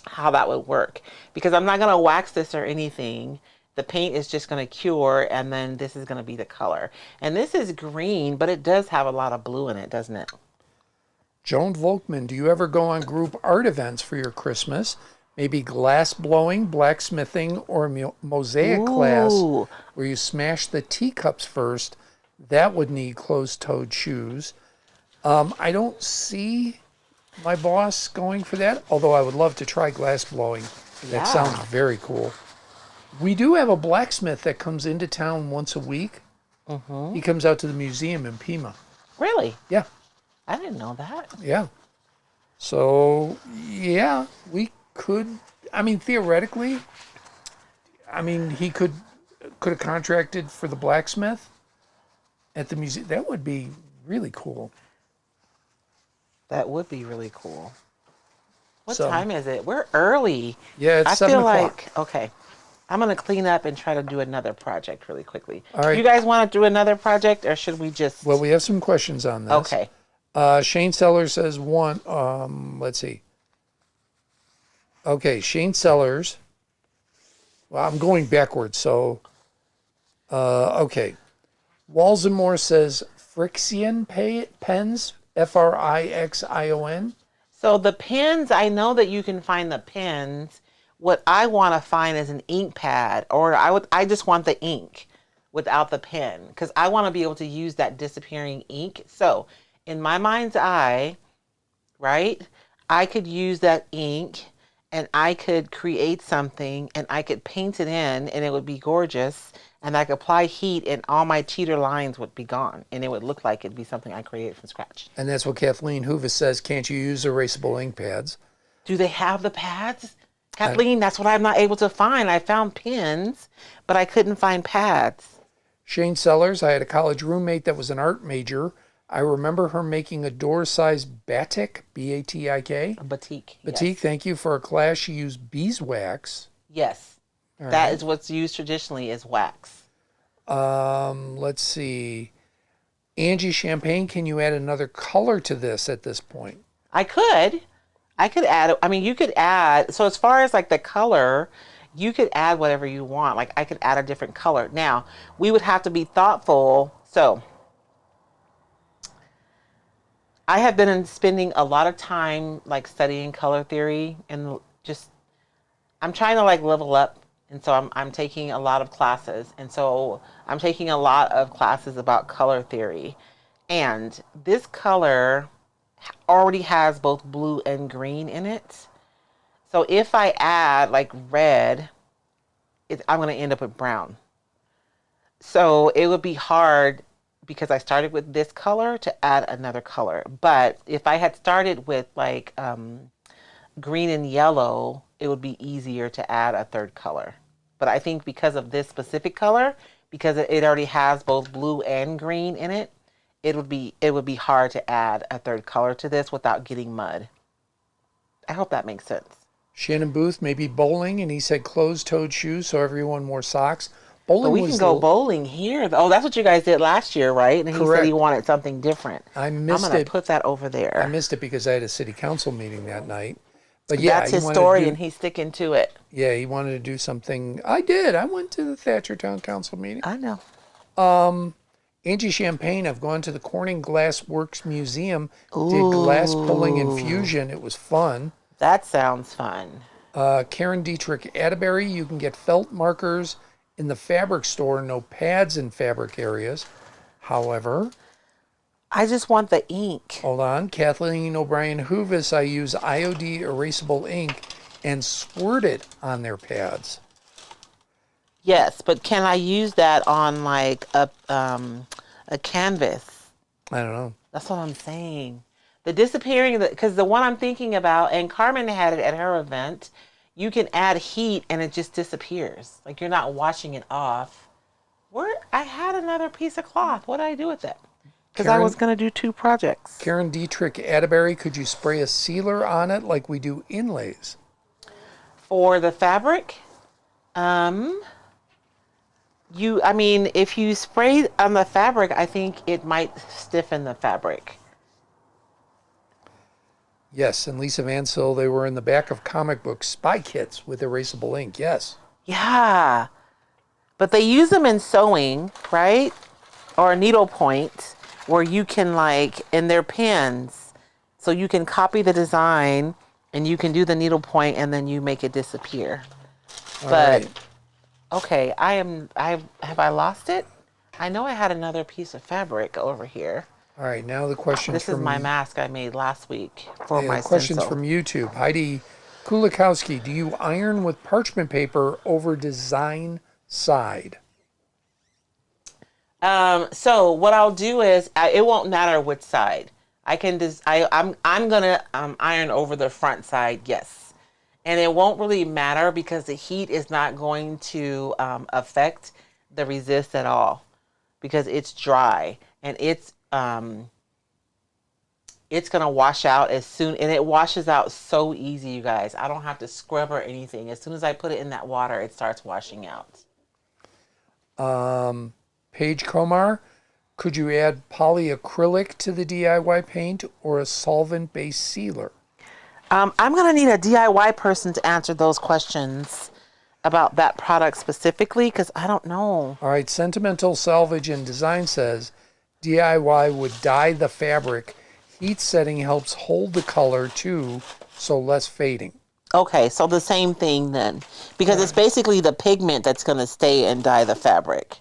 how that would work, because I'm not going to wax this or anything. The paint is just going to cure, and then this is going to be the color. And this is green, but it does have a lot of blue in it, doesn't it? Joan Volkman, do you ever go on group art events for your Christmas? Maybe glass blowing, blacksmithing, or mosaic class where you smash the teacups first. That would need closed-toed shoes. I don't see my boss going for that, although I would love to try glass blowing. That sounds very cool. We do have a blacksmith that comes into town once a week. Mm-hmm. He comes out to the museum in Pima. Really? Yeah. I didn't know that. Yeah. So, yeah, we could, theoretically, he could have contracted for the blacksmith at the museum. That would be really cool. That would be really cool. What time is it? We're early. Yeah, it's 7 o'clock. Okay. I'm going to clean up and try to do another project really quickly. All right. You guys want to do another project, or should we just... Well, we have some questions on this. Okay. Shane Sellers says let's see. Okay, Shane Sellers. Well, I'm going backwards, so... okay. Walls and More says Frixion pens Frixion. So the pens, I know that you can find the pens. What I want to find is an ink pad, or I just want the ink without the pen, because I want to be able to use that disappearing ink. So in my mind's eye, right, I could use that ink and I could create something and I could paint it in and it would be gorgeous, and I could apply heat and all my cheater lines would be gone and it would look like it'd be something I created from scratch. And that's what Kathleen Hoovis says. Can't you use erasable ink pads? Do they have the pads? Kathleen, that's what I'm not able to find. I found pens, but I couldn't find pads. Shane Sellers, I had a college roommate that was an art major. I remember her making a door-sized batik, B-A-T-I-K. A batik. Batik, yes. Thank you. For a class, she used beeswax. Yes. All that right. is what's used traditionally is wax. Let's see. Angie Champagne, can you add another color to this at this point? I could add, I mean, you could add, so as far as like the color, you could add whatever you want. Like I could add a different color. Now, we would have to be thoughtful. So I have been spending a lot of time like studying color theory, and just, I'm trying to like level up. And so I'm taking a lot of classes. And so I'm taking a lot of classes about color theory. And this color already has both blue and green in it. So if I add like red, I'm going to end up with brown. So it would be hard because I started with this color to add another color. But if I had started with like green and yellow, it would be easier to add a third color. But I think because of this specific color, because it already has both blue and green in it, it would be hard to add a third color to this without getting mud. I hope that makes sense. Shannon Booth, maybe bowling, and he said closed-toed shoes, so everyone wore socks. Bowling, but we can go bowling here. Oh, that's what you guys did last year, right? And Correct. He said he wanted something different. I missed it. I'm going to put that over there. I missed it because I had a city council meeting that night. But yeah, that's his story, and he's sticking to it. Yeah, he wanted to do something. I did. I went to the Thatcher Town Council meeting. I know. Angie Champagne, I've gone to the Corning Glass Works Museum, Ooh. did glass pulling and fusion. It was fun. That sounds fun. Karen Dietrich Atterbury, you can get felt markers in the fabric store, no pads in fabric areas. However, I just want the ink. Hold on. Kathleen O'Brien Hoovis, I use IOD erasable ink and squirt it on their pads. Yes, but can I use that on like a canvas? I don't know. That's what I'm saying. The disappearing, because the one I'm thinking about, and Carmen had it at her event, you can add heat and it just disappears. Like you're not washing it off. I had another piece of cloth. What did I do with it? Because I was going to do 2 projects. Karen Dietrich Atterbury, could you spray a sealer on it like we do inlays? For the fabric, I mean, if you spray on the fabric, I think it might stiffen the fabric. Yes, and Lisa Vansell, they were in the back of comic book spy kits with erasable ink. Yes. Yeah. But they use them in sewing, right? Or needlepoint, where you can like, in their pens, so you can copy the design and you can do the needlepoint and then you make it disappear. But okay, have I lost it? I know I had another piece of fabric over here. All right, now the questions. This is my mask I made last week for my questions stencil. from YouTube. Heidi Kulikowski, do you iron with parchment paper over design side? So what I'll do is it won't matter which side. I'm gonna iron over the front side, yes, and it won't really matter because the heat is not going to affect the resist at all because it's dry and it's gonna wash out as soon, and it washes out so easy, you guys. I don't have to scrub or anything. As soon as I put it in that water, it starts washing out. Paige Komar, could you add polyacrylic to the DIY paint or a solvent-based sealer? I'm going to need a DIY person to answer those questions about that product specifically because I don't know. All right, Sentimental Salvage and Design says DIY would dye the fabric, Heat setting helps hold the color too, so less fading. Okay, so the same thing then. Because it's basically the pigment that's going to stay and dye the fabric.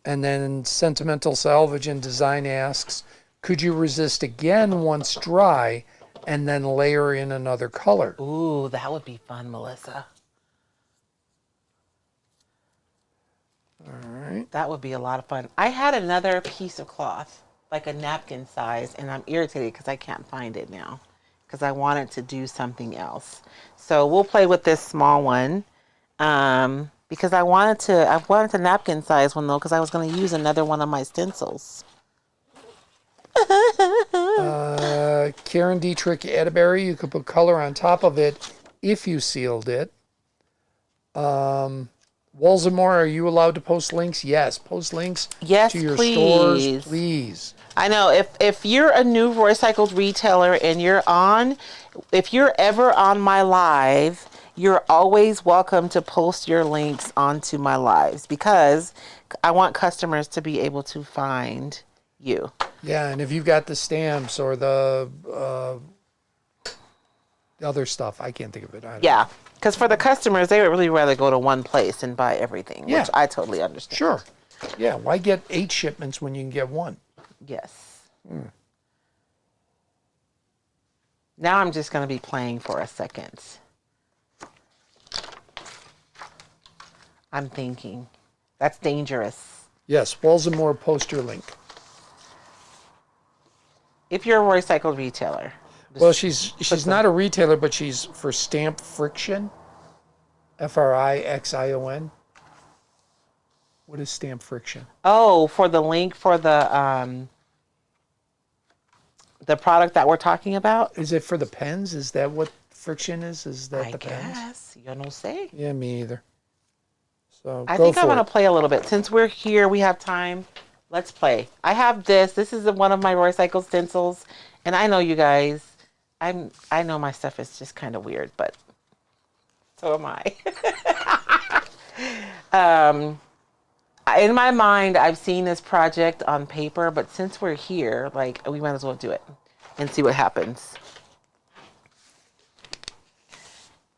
And then Sentimental Salvage and Design asks, could you resist again once dry and then layer in another color? Ooh, that would be fun, Melissa. All right. That would be a lot of fun. I had another piece of cloth, like a napkin size, and I'm irritated because I can't find it now because I wanted to do something else. So we'll play with this small one because I wanted the napkin size one though because I was going to use another one of my stencils. Karen Dietrich Atterbury, you could put color on top of it if you sealed it. Walsamore, are you allowed to post links? Yes, post links Yes, to your please. stores, please. I know if you're a new Roycycled retailer and if you're ever on my live, you're always welcome to post your links onto my lives because I want customers to be able to find you. Yeah, and if you've got the stamps or the other stuff, I can't think of it. Yeah, because for the customers, they would really rather go to one place and buy everything, which I totally understand. Sure. Yeah, why get 8 shipments when you can get 1? Yes. Now I'm just going to be playing for a second. I'm thinking. That's dangerous. Yes, Walsamore, post your link. If you're a Roycycled retailer. Well, she's not a retailer, but she's for Stamp Friction. Frixion. What is Stamp Friction? Oh, for the link for the product that we're talking about? Is it for the pens? Is that what friction is? Is that the pens? I guess. You don't say. Yeah, me either. So I think I'm going to play a little bit. Since we're here, we have time. Let's play. I have this. This is one of my Roycycled stencils. And I know you guys, I know my stuff is just kind of weird, but so am I. In my mind, I've seen this project on paper, but since we're here, like, we might as well do it and see what happens.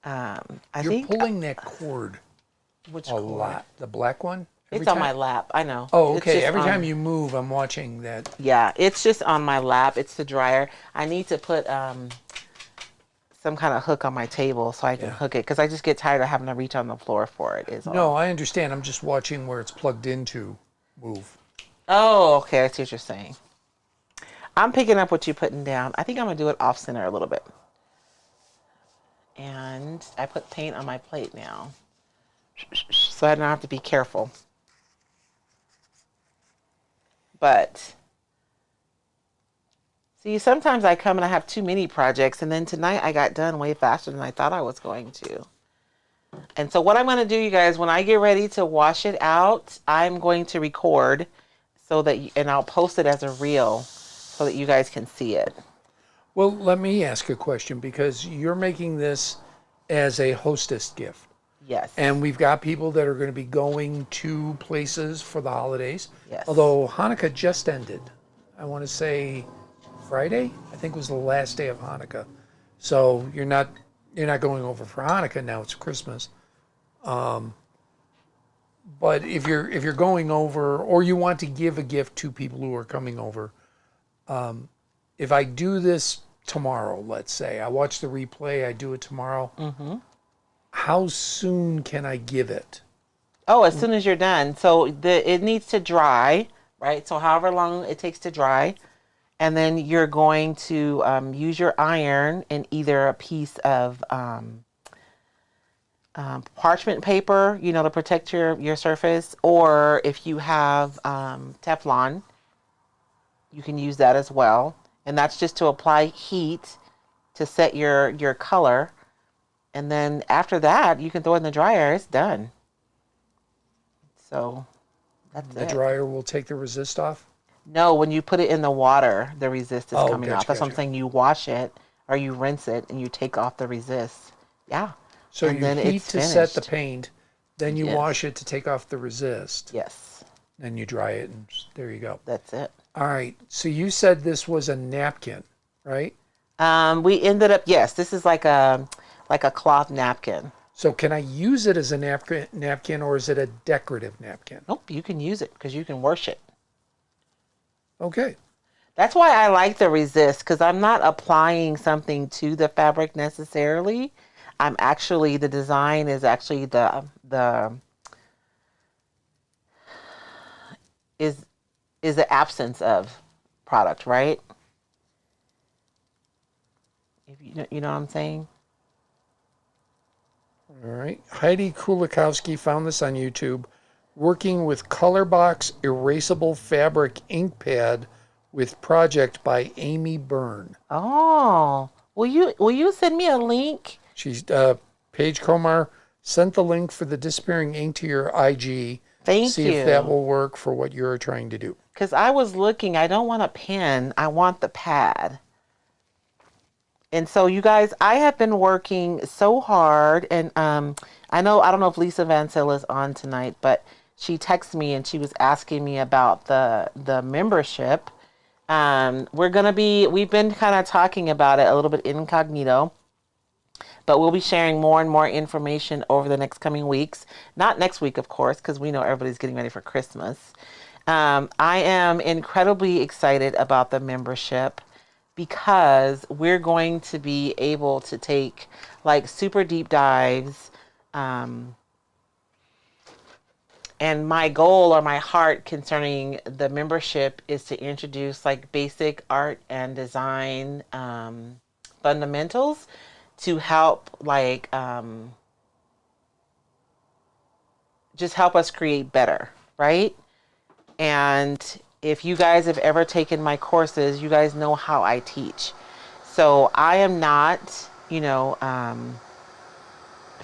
You're pulling that cord which a cord? lot. The black one? It's on my lap. I know. Oh, okay. Every time you move, I'm watching that. Yeah, it's just on my lap. It's the dryer. I need to put some kind of hook on my table so I can hook it because I just get tired of having to reach on the floor for it. No, I understand. I'm just watching where it's plugged into move. Oh, okay. I see what you're saying. I'm picking up what you're putting down. I think I'm going to do it off center a little bit. And I put paint on my plate now. So I don't have to be careful. But see, sometimes I come and I have too many projects, and then tonight I got done way faster than I thought I was going to. And so what I'm going to do, you guys, when I get ready to wash it out, I'm going to record so that, and I'll post it as a reel so that you guys can see it. Well, let me ask a question because you're making this as a hostess gift. Yes. And we've got people that are going to be going to places for the holidays. Yes. Although Hanukkah just ended. I want to say Friday, I think was the last day of Hanukkah. So you're not going over for Hanukkah now, it's Christmas. But if you're going over or you want to give a gift to people who are coming over, if I do this tomorrow, let's say, I watch the replay, I do it tomorrow. Mm-hmm. How soon can I give it? Oh, as soon as you're done. So it needs to dry, right? So however long it takes to dry. And then you're going to use your iron in either a piece of parchment paper, to protect your surface. Or if you have Teflon, you can use that as well. And that's just to apply heat to set your color. And then after that, you can throw it in the dryer. It's done. So that's it. The dryer will take the resist off? No, when you put it in the water, the resist is coming off. That's gotcha. what I'm saying. You wash it or you rinse it and you take off the resist. Yeah. So and you then heat it's to finished. set the paint, then you wash it to take off the resist. Yes. Then you dry it, and there you go. That's it. All right. So you said this was a napkin. right? We ended up, yes, this is like a cloth napkin. So can I use it as a napkin or is it a decorative napkin? Nope, you can use it because you can wash it. Okay. That's why I like the resist, because I'm not applying something to the fabric necessarily. I'm actually, the design is actually is the absence of product, right? If you know what I'm saying? All right. Heidi Kulikowski found this on YouTube. Working with Colorbox Erasable Fabric Ink Pad with project by Amy Byrne. Oh, will you send me a link? She's Paige Komar sent the link for the disappearing ink to your IG. Thank See you. if that will work for what you're trying to do. Because I was looking, I don't want a pen, I want the pad. And so, you guys, I have been working so hard, and I don't know if Lisa Vancell is on tonight, but she texted me and she was asking me about the membership. We've been kind of talking about it a little bit incognito, but we'll be sharing more and more information over the next coming weeks. Not next week, of course, because we know everybody's getting ready for Christmas. I am incredibly excited about the membership because we're going to be able to take like super deep dives. And my goal or my heart concerning the membership is to introduce like basic art and design fundamentals to help just help us create better, right? And if you guys have ever taken my courses, you guys know how I teach. So I am not,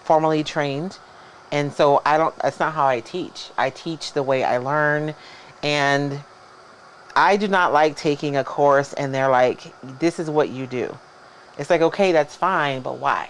formally trained. And so that's not how I teach. I teach the way I learn. And I do not like taking a course and they're like, this is what you do. It's like, okay, that's fine, but why?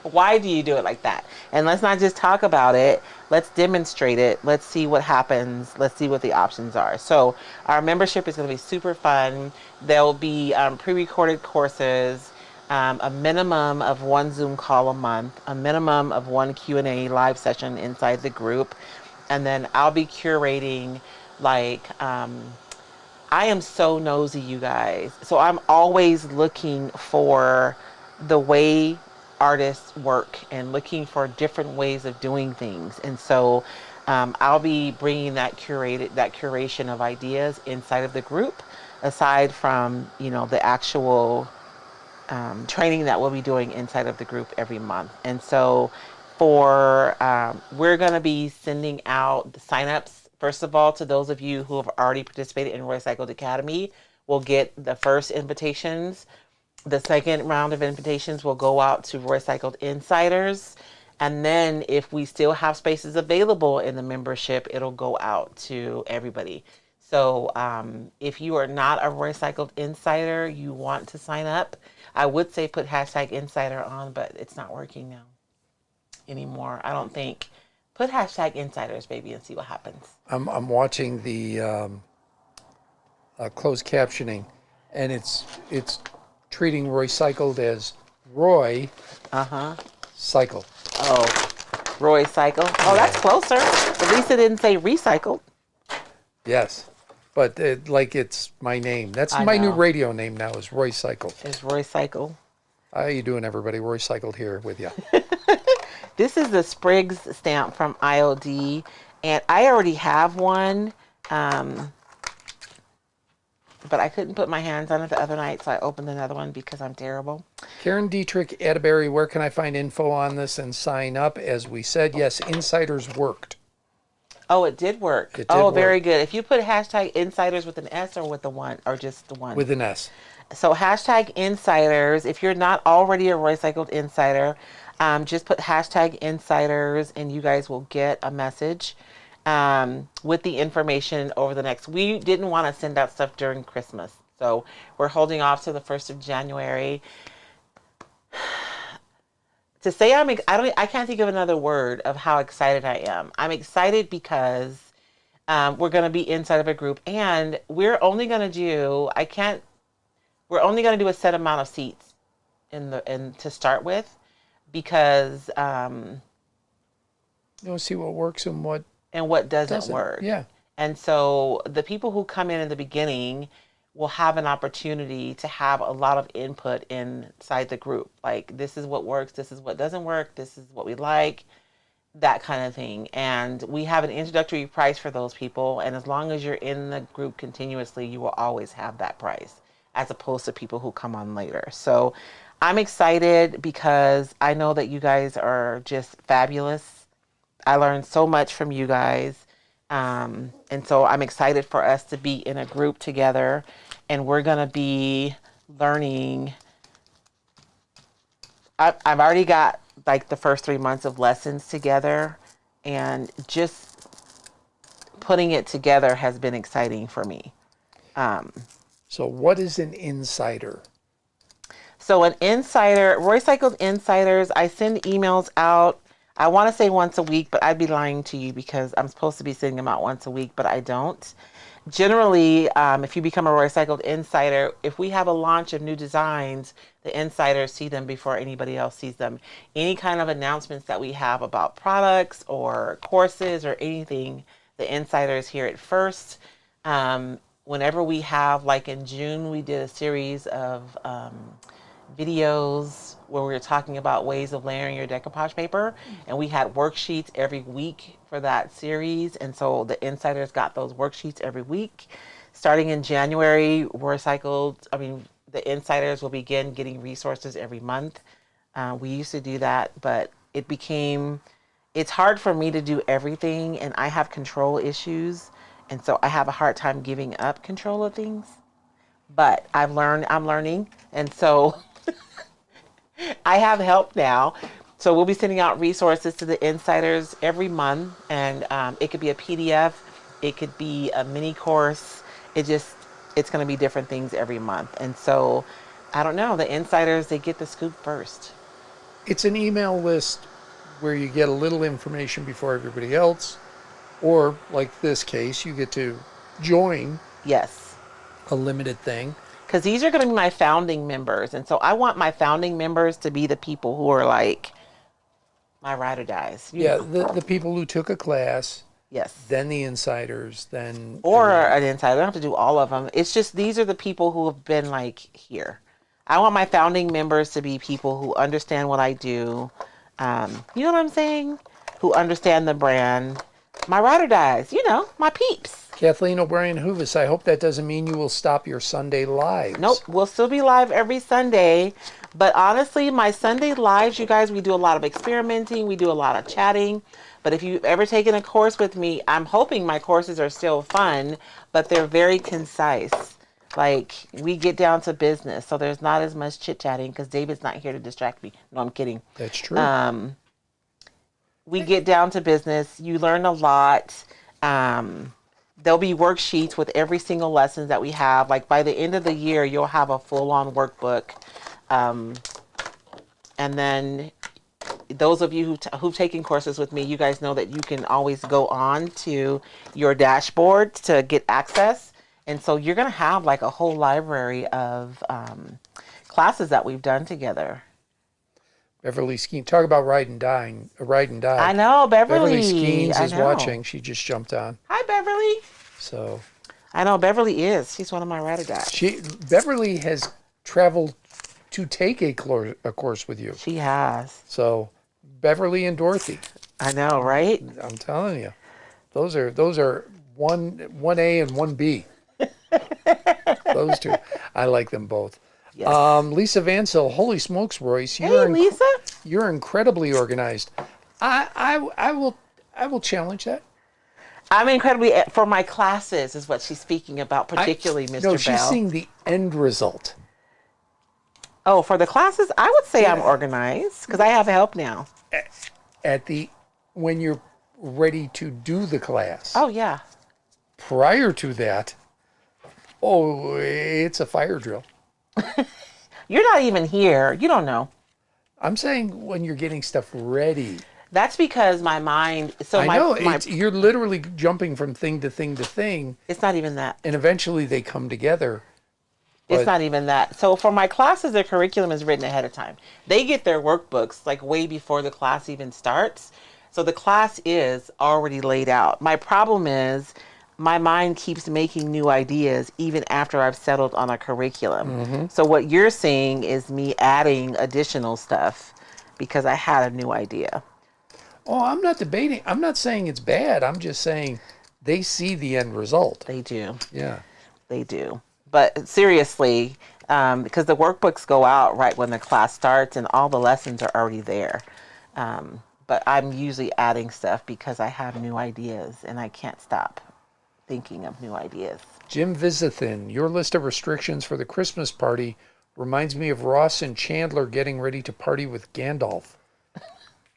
Why do you do it like that? And let's not just talk about it. Let's demonstrate it. Let's see what happens. Let's see what the options are. So our membership is going to be super fun. There'll be pre-recorded courses, a minimum of one Zoom call a month, a minimum of one Q&A live session inside the group. And then I'll be curating I am so nosy, you guys. So I'm always looking for the way artists work and looking for different ways of doing things. And so I'll be bringing that curation of ideas inside of the group, aside from, the actual training that we'll be doing inside of the group every month. And so we're going to be sending out the signups. First of all, to those of you who have already participated in Roycycled Academy, will get the first invitations. The second round of invitations will go out to Roycycled Insiders. And then if we still have spaces available in the membership, it'll go out to everybody. So if you are not a Roycycled Insider, you want to sign up, I would say put #insider on, but it's not working now anymore. I don't think. Put #insiders, baby, and see what happens. I'm watching the closed captioning, and it's treating Roycycled as Roy Cycle. Oh, Roycycled. Oh, that's closer. At least it didn't say recycled. Yes, but it's my name. That's I my new know. radio name now is Roycycled. It's Roycycled. How you doing, everybody? Roycycled here with you. This is the Sprigs stamp from IOD, and I already have one, but I couldn't put my hands on it the other night, so I opened another one because I'm terrible. Karen Dietrich Atterbury, where can I find info on this and sign up? As we said, yes, Insiders worked. Oh, it did work. It did work. Very good. If you put #insiders with an S or with the one, or just the one? With an S. So #insiders, if you're not already a Roycycled Insider, just put #insiders and you guys will get a message with the information over the next. We didn't want to send out stuff during Christmas, so we're holding off to the 1st of January. To say I can't think of another word of how excited I am. I'm excited because we're going to be inside of a group, and we're only going to do, we're only going to do a set amount of seats in to start with, because You'll see what works and what what doesn't doesn't. work. Yeah. And so the people who come in the beginning will have an opportunity to have a lot of input inside the group. Like, this is what works, this is what doesn't work, this is what we like, that kind of thing. And we have an introductory price for those people. And as long as you're in the group continuously, you will always have that price, as opposed to people who come on later. So I'm excited because I know that you guys are just fabulous. I learned so much from you guys. And so I'm excited for us to be in a group together, and we're going to be learning. I've already got like the first 3 months of lessons together, and just putting it together has been exciting for me. So what is an insider? So an insider, Roycycled insiders, I send emails out. I want to say once a week, but I'd be lying to you because I'm supposed to be sending them out once a week, but I don't. Generally, if you become a Roycycled insider, if we have a launch of new designs, the insiders see them before anybody else sees them. Any kind of announcements that we have about products or courses or anything, the insiders hear it first. Whenever we have, like in June, we did a series of videos where we were talking about ways of layering your decoupage paper, and we had worksheets every week for that series. And so the insiders got those worksheets every week. Starting in January, the insiders will begin getting resources every month. We used to do that, but it's hard for me to do everything, and I have control issues, and so I have a hard time giving up control of things. But I'm learning, and so I have help now. So we'll be sending out resources to the insiders every month, and it could be a PDF, it could be a mini course. It's going to be different things every month. And so, I don't know, the insiders, they get the scoop first. It's an email list where you get a little information before everybody else, or like this case, you get to join. Yes. A limited thing. Because these are going to be my founding members. And so I want my founding members to be the people who are like my ride or dies. Yeah, the people who took a class. Yes. Then the insiders, then... Or an insider. I don't have to do all of them. It's just these are the people who have been like here. I want my founding members to be people who understand what I do. You know what I'm saying? Who understand the brand. My ride or dies. My peeps. Kathleen O'Brien Hoovis, I hope that doesn't mean you will stop your Sunday lives. Nope, we'll still be live every Sunday. But honestly, my Sunday lives, you guys, we do a lot of experimenting. We do a lot of chatting. But if you've ever taken a course with me, I'm hoping my courses are still fun, but they're very concise. Like, we get down to business. So there's not as much chit-chatting because David's not here to distract me. No, I'm kidding. That's true. We get down to business. You learn a lot. There'll be worksheets with every single lesson that we have. Like, by the end of the year, you'll have a full-on workbook. And then those of you who've taken courses with me, you guys know that you can always go on to your dashboard to get access. And so you're going to have like a whole library of classes that we've done together. Beverly Skeen, talk about ride and die. I know, Beverly. Skeens is watching. She just jumped on. Hi, Beverly. So. I know, Beverly is. She's one of my ride or dies. Beverly has traveled to take a course with you. She has. So, Beverly and Dorothy. I know, right? I'm telling you, those are one A and one B. Those two, I like them both. Yes. Lisa Vansell, holy smokes, Royce! Lisa, you're incredibly organized. I will challenge that. I'm incredibly for my classes is what she's speaking about, particularly Mr. Bell. No, she's seeing the end result. Oh, for the classes, I would say I'm organized because I have help now. When you're ready to do the class. Oh yeah. Prior to that, it's a fire drill. You're not even here. You don't know. I'm saying when you're getting stuff ready. That's because my mind. So I know you're literally jumping from thing to thing to thing. It's not even that. And eventually they come together. It's not even that. So for my classes, their curriculum is written ahead of time. They get their workbooks like way before the class even starts. So the class is already laid out. My problem is my mind keeps making new ideas even after I've settled on a curriculum. So what you're seeing is me adding additional stuff because I had a new idea. Oh, I'm not debating. I'm not saying it's bad. I'm just saying they see the end result. They do. Yeah. They do. But seriously, because the workbooks go out right when the class starts and all the lessons are already there. But I'm usually adding stuff because I have new ideas and I can't stop thinking of new ideas. Jim Visithin, your list of restrictions for the Christmas party reminds me of Ross and Chandler getting ready to party with Gandalf.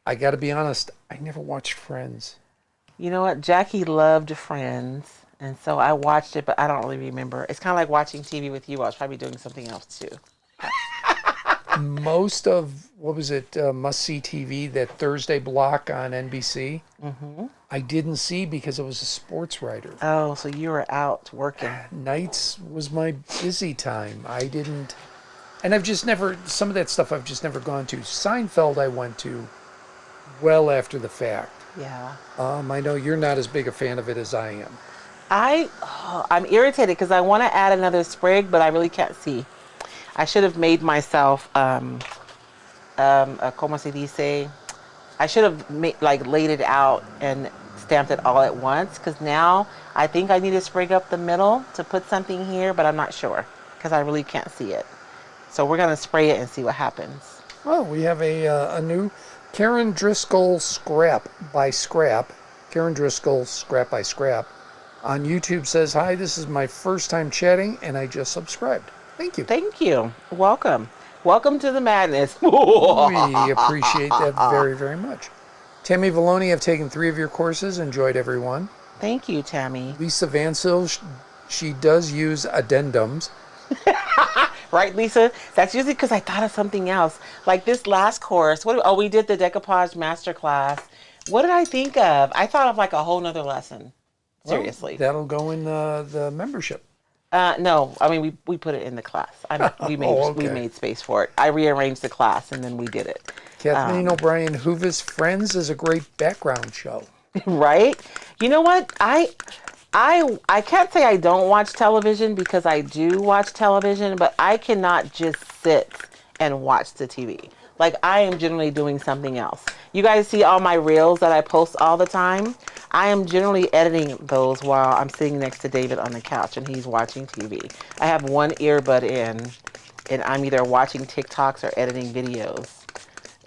I got to be honest, I never watched Friends. You know what? Jackie loved Friends. And so I watched it, but I don't really remember. It's kind of like watching TV with you. I was probably doing something else too. Most of, what was it, Must See TV, that Thursday block on NBC, I didn't see because I was a sports writer. Oh, so you were out working. Nights was my busy time. I didn't, and I've just never, some of that stuff I've just never gone to. Seinfeld I went to well after the fact. Yeah. I know you're not as big a fan of it as I am. I'm irritated because I want to add another sprig, but I really can't see. I should have made myself, como se dice? I should have laid it out and stamped it all at once, because now I think I need to sprig up the middle to put something here, but I'm not sure because I really can't see it. So we're going to spray it and see what happens. Well, we have a new Karen Driscoll Scrap by Scrap. Karen Driscoll Scrap by Scrap on YouTube says, "Hi, this is my first time chatting and I just subscribed." Thank you. Thank you. Welcome. Welcome to the madness. We appreciate that very, very much. Tammy Valoni, I've taken 3 of your courses. Enjoyed every one. Thank you, Tammy. Lisa Vansil, she does use addendums. Right, Lisa? That's usually because I thought of something else. Like this last course. We did the decoupage masterclass. What did I think of? I thought of like a whole nother lesson. Seriously. Well, that'll go in the membership. No, I mean we put it in the class. We made space for it. I rearranged the class and then we did it. Kathleen O'Brien, Hoovis Friends is a great background show. Right? You know what? I can't say I don't watch television because I do watch television, but I cannot just sit and watch the TV. Like I am generally doing something else. You guys see all my reels that I post all the time? I am generally editing those while I'm sitting next to David on the couch and he's watching TV. I have one earbud in and I'm either watching TikToks or editing videos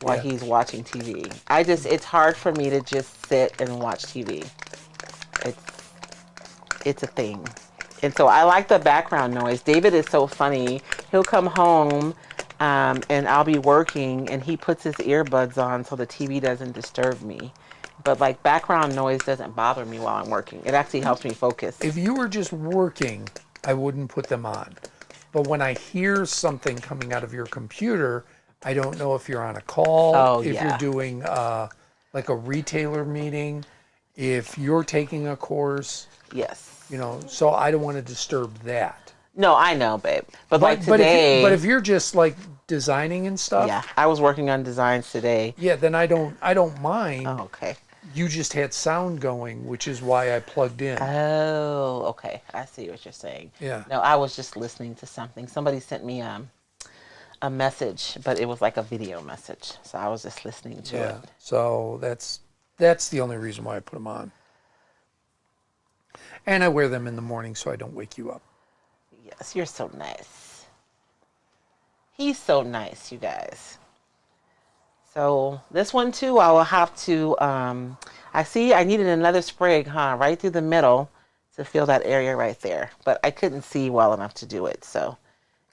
while he's watching TV. It's hard for me to just sit and watch TV. It's a thing. And so I like the background noise. David is so funny. He'll come home and I'll be working and he puts his earbuds on so the TV doesn't disturb me. But like background noise doesn't bother me while I'm working. It actually helps me focus. If you were just working, I wouldn't put them on. But when I hear something coming out of your computer, I don't know if you're on a call, you're doing like a retailer meeting, if you're taking a course. Yes. You know, so I don't want to disturb that. No, I know, babe. But like today. But if you're just like designing and stuff. Yeah, I was working on designs today. Yeah, then I don't mind. Oh, okay. You just had sound going, which is why I plugged in. Oh, okay. I see what you're saying. Yeah. No, I was just listening to something. Somebody sent me a message, but it was like a video message. So I was just listening to it. So that's the only reason why I put them on. And I wear them in the morning so I don't wake you up. Yes, you're so nice. He's so nice, you guys. So this one too, I will have to, I see I needed another sprig, right through the middle to fill that area right there. But I couldn't see well enough to do it, so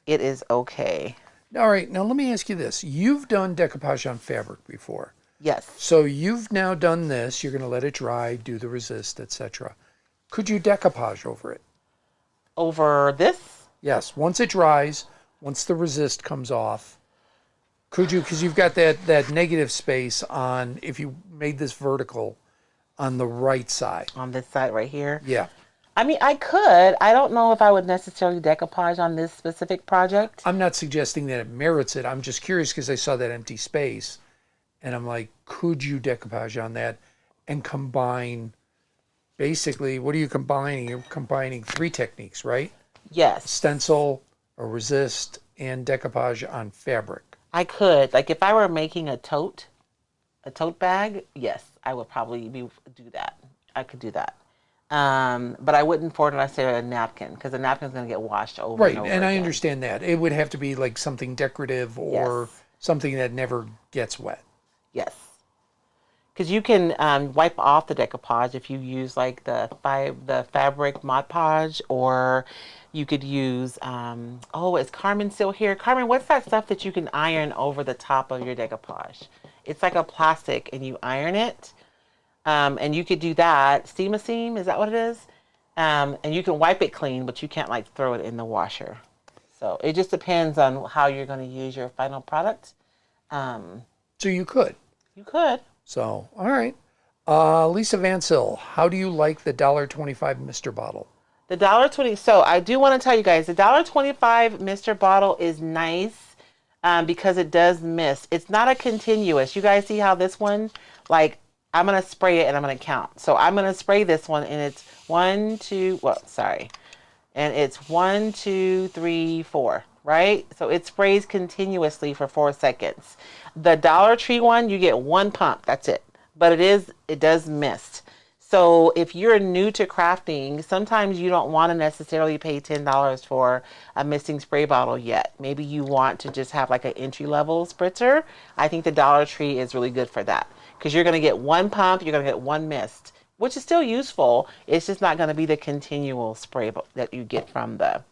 it is okay. All right, now let me ask you this. You've done decoupage on fabric before. Yes. So you've now done this. You're going to let it dry, do the resist, etc. Could you decoupage over it? Over this? Yes. Once it dries, once the resist comes off, could you, because you've got that negative space on, if you made this vertical, on the right side. On this side right here? Yeah. I mean, I could. I don't know if I would necessarily decoupage on this specific project. I'm not suggesting that it merits it. I'm just curious because I saw that empty space and I'm like, could you decoupage on that and combine basically, what are you combining? You're combining three techniques, right? Yes. Stencil, a resist, and decoupage on fabric. I could. Like if I were making a tote bag, yes, I would probably do that. I could do that. But I wouldn't pour it necessarily a napkin because the napkin's going to get washed over Right, and over and I again. understand that. It would have to be like something decorative or Yes. something that never gets wet. Yes. Because you can wipe off the decoupage if you use like the fabric Mod Podge, or you could use is Carmen still here? Carmen, what's that stuff that you can iron over the top of your decoupage? It's like a plastic, and you iron it, and you could do that. Steam a seam, is that what it is? And you can wipe it clean, but you can't like throw it in the washer. So it just depends on how you're going to use your final product. So you could. You could. So, all right. Lisa Vancil, how do you like the $1.25 Mr. Bottle? The $1.20. So I do want to tell you guys, the $1.25 Mr. Bottle is nice because it does mist. It's not a continuous. You guys see how this one, like, I'm going to spray it and I'm going to count. So I'm going to spray this one and it's 1, 2, and it's 1, 2, 3, 4, right? So it sprays continuously for 4 seconds. The Dollar Tree one, you get one pump. That's it. But it does mist. So if you're new to crafting, sometimes you don't want to necessarily pay $10 for a misting spray bottle yet. Maybe you want to just have like an entry-level spritzer. I think the Dollar Tree is really good for that because you're going to get one pump, you're going to get one mist, which is still useful. It's just not going to be the continual spray that you get from the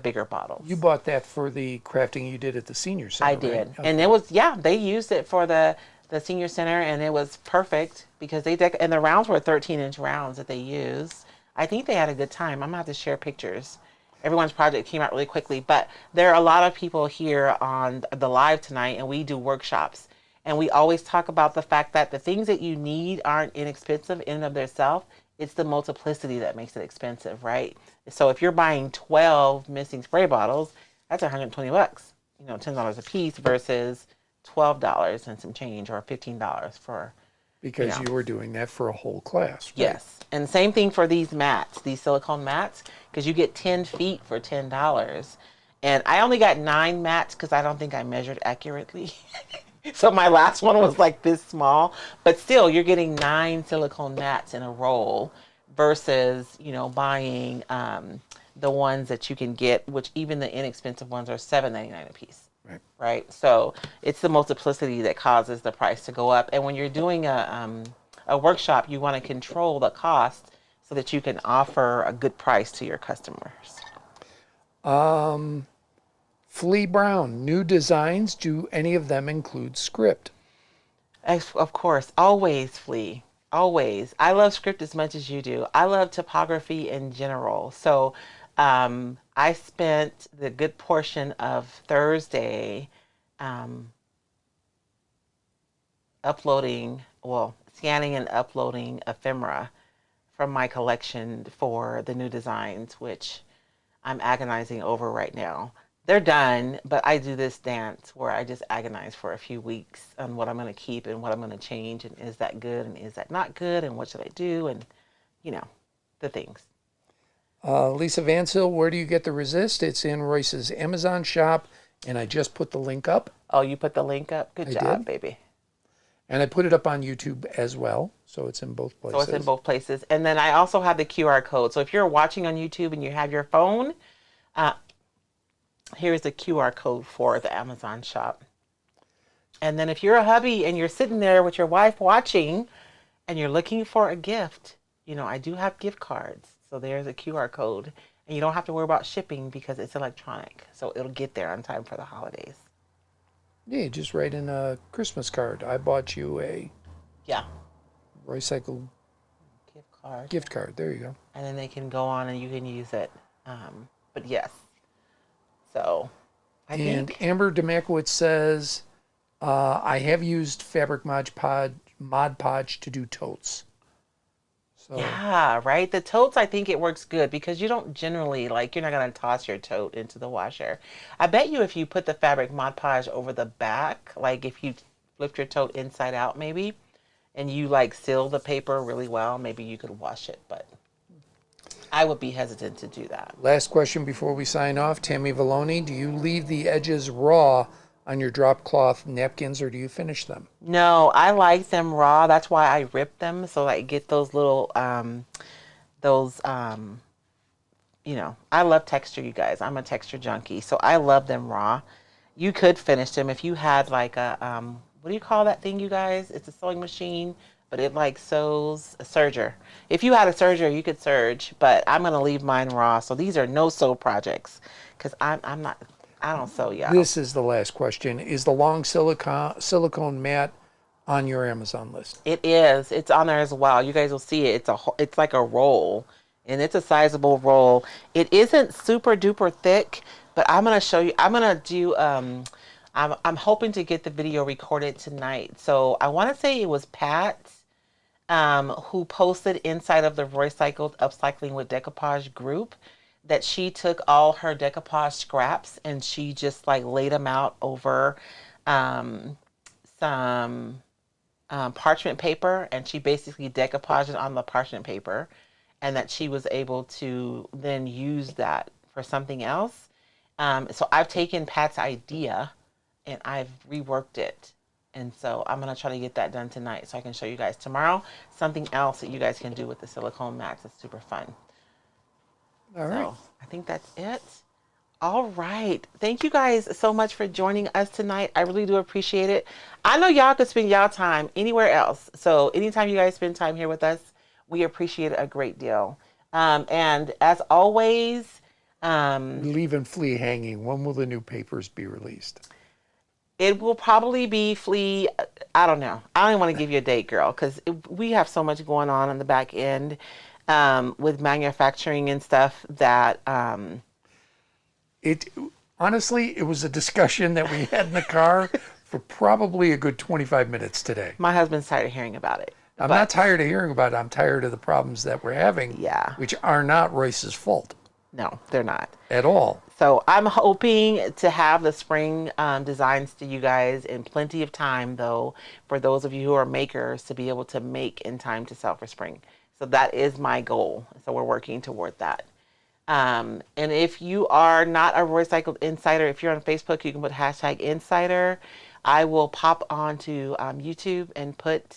bigger bottles. You bought that for the crafting you did at the senior center, I did. right? Okay. And it was, they used it for the senior center and it was perfect because and the rounds were 13-inch rounds that they used. I think they had a good time. I'm going to have to share pictures. Everyone's project came out really quickly, but there are a lot of people here on the live tonight and we do workshops. And we always talk about the fact that the things that you need aren't inexpensive in and of themselves. It's the multiplicity that makes it expensive, right? So if you're buying 12 misting spray bottles, that's $120, $10 a piece versus $12 and some change, or $15 for. Because you were doing that for a whole class. Right? Yes. And same thing for these mats, these silicone mats, because you get 10 feet for $10. And I only got 9 mats because I don't think I measured accurately. So my last one was like this small, but still you're getting 9 silicone mats in a roll versus, buying the ones that you can get, which even the inexpensive ones are $7.99 a piece. Right. So it's the multiplicity that causes the price to go up. And when you're doing a workshop, you want to control the cost so that you can offer a good price to your customers. Flea Brown, new designs. Do any of them include script? Of course, always, Flea. Always. I love script as much as you do. I love typography in general. So I spent the good portion of Thursday scanning and uploading ephemera from my collection for the new designs, which I'm agonizing over right now. They're done, but I do this dance where I just agonize for a few weeks on what I'm going to keep and what I'm going to change, and is that good and is that not good and what should I do, and the things. Lisa Vancil, where do you get the resist? It's in Royce's Amazon shop, and I just put the link up. Oh, you put the link up? Good job, baby. And I put it up on YouTube as well, so it's in both places. So it's in both places. And then I also have the QR code. So if you're watching on YouTube and you have your phone, here's the QR code for the Amazon shop. And then if you're a hubby and you're sitting there with your wife watching and you're looking for a gift, I do have gift cards. So there's a QR code. And you don't have to worry about shipping because it's electronic. So it'll get there on time for the holidays. Yeah, just write in a Christmas card. I bought you a Roycycled gift card. There you go. And then they can go on and you can use it. But yes. So I think. Amber Demakowitz says, I have used fabric Mod Podge to do totes. So Yeah, right. The totes, I think it works good because you don't generally like you're not gonna toss your tote into the washer. I bet you if you put the fabric Mod Podge over the back, like if you flip your tote inside out maybe, and you like seal the paper really well, maybe you could wash it, but I would be hesitant to do that. last question before we sign off. Tammy Valoni, do you leave the edges raw on your drop cloth napkins or do you finish them? No, I like them raw. That's why I rip them so I get those little those I love texture, you guys. I'm a texture junkie. So I love them raw. You could finish them if you had like a what do you call that thing, you guys? It's a sewing machine, but it like sews a serger. If you had a serger, you could serge, but I'm gonna leave mine raw. So these are no sew projects because I'm not I don't sew, y'all. This is the last question. Is the long silicone mat on your Amazon list? It is. It's on there as well. You guys will see it. It's like a roll, and it's a sizable roll. It isn't super duper thick, but I'm gonna show you. I'm gonna do. I'm hoping to get the video recorded tonight. So I want to say it was Pat, who posted inside of the Roycycled Upcycling with Decoupage group that she took all her decoupage scraps and she just like laid them out over some parchment paper, and she basically decoupaged it on the parchment paper, and that she was able to then use that for something else. So I've taken Pat's idea and I've reworked it. And so I'm going to try to get that done tonight so I can show you guys tomorrow something else that you guys can do with the silicone mats. It's super fun. All right. So I think that's it. All right. Thank you guys so much for joining us tonight. I really do appreciate it. I know y'all could spend y'all time anywhere else. So anytime you guys spend time here with us, we appreciate it a great deal. And as always, Leaving Flea hanging. When will the new papers be released? it will probably be Flea. I don't know. I don't even want to give you a date, girl, because we have so much going on the back end with manufacturing and stuff that... It honestly, it was a discussion that we had in the car for probably a good 25 minutes today. My husband's tired of hearing about it. I'm not tired of hearing about it. I'm tired of the problems that we're having, Yeah. which are not Royce's fault No, they're not. at all. So I'm hoping to have the spring designs to you guys in plenty of time, though, for those of you who are makers to be able to make in time to sell for spring. So that is my goal. So we're working toward that. And if you are not a Roycycled Insider, if you're on Facebook, you can put hashtag Insider. I will pop onto YouTube and put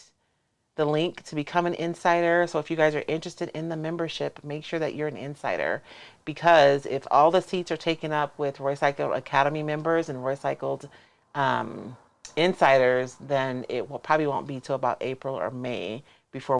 the link to become an insider. So if you guys are interested in the membership, make sure that you're an insider, because if all the seats are taken up with Roycycled Academy members and Roycycled insiders, then it probably won't be till about April or May before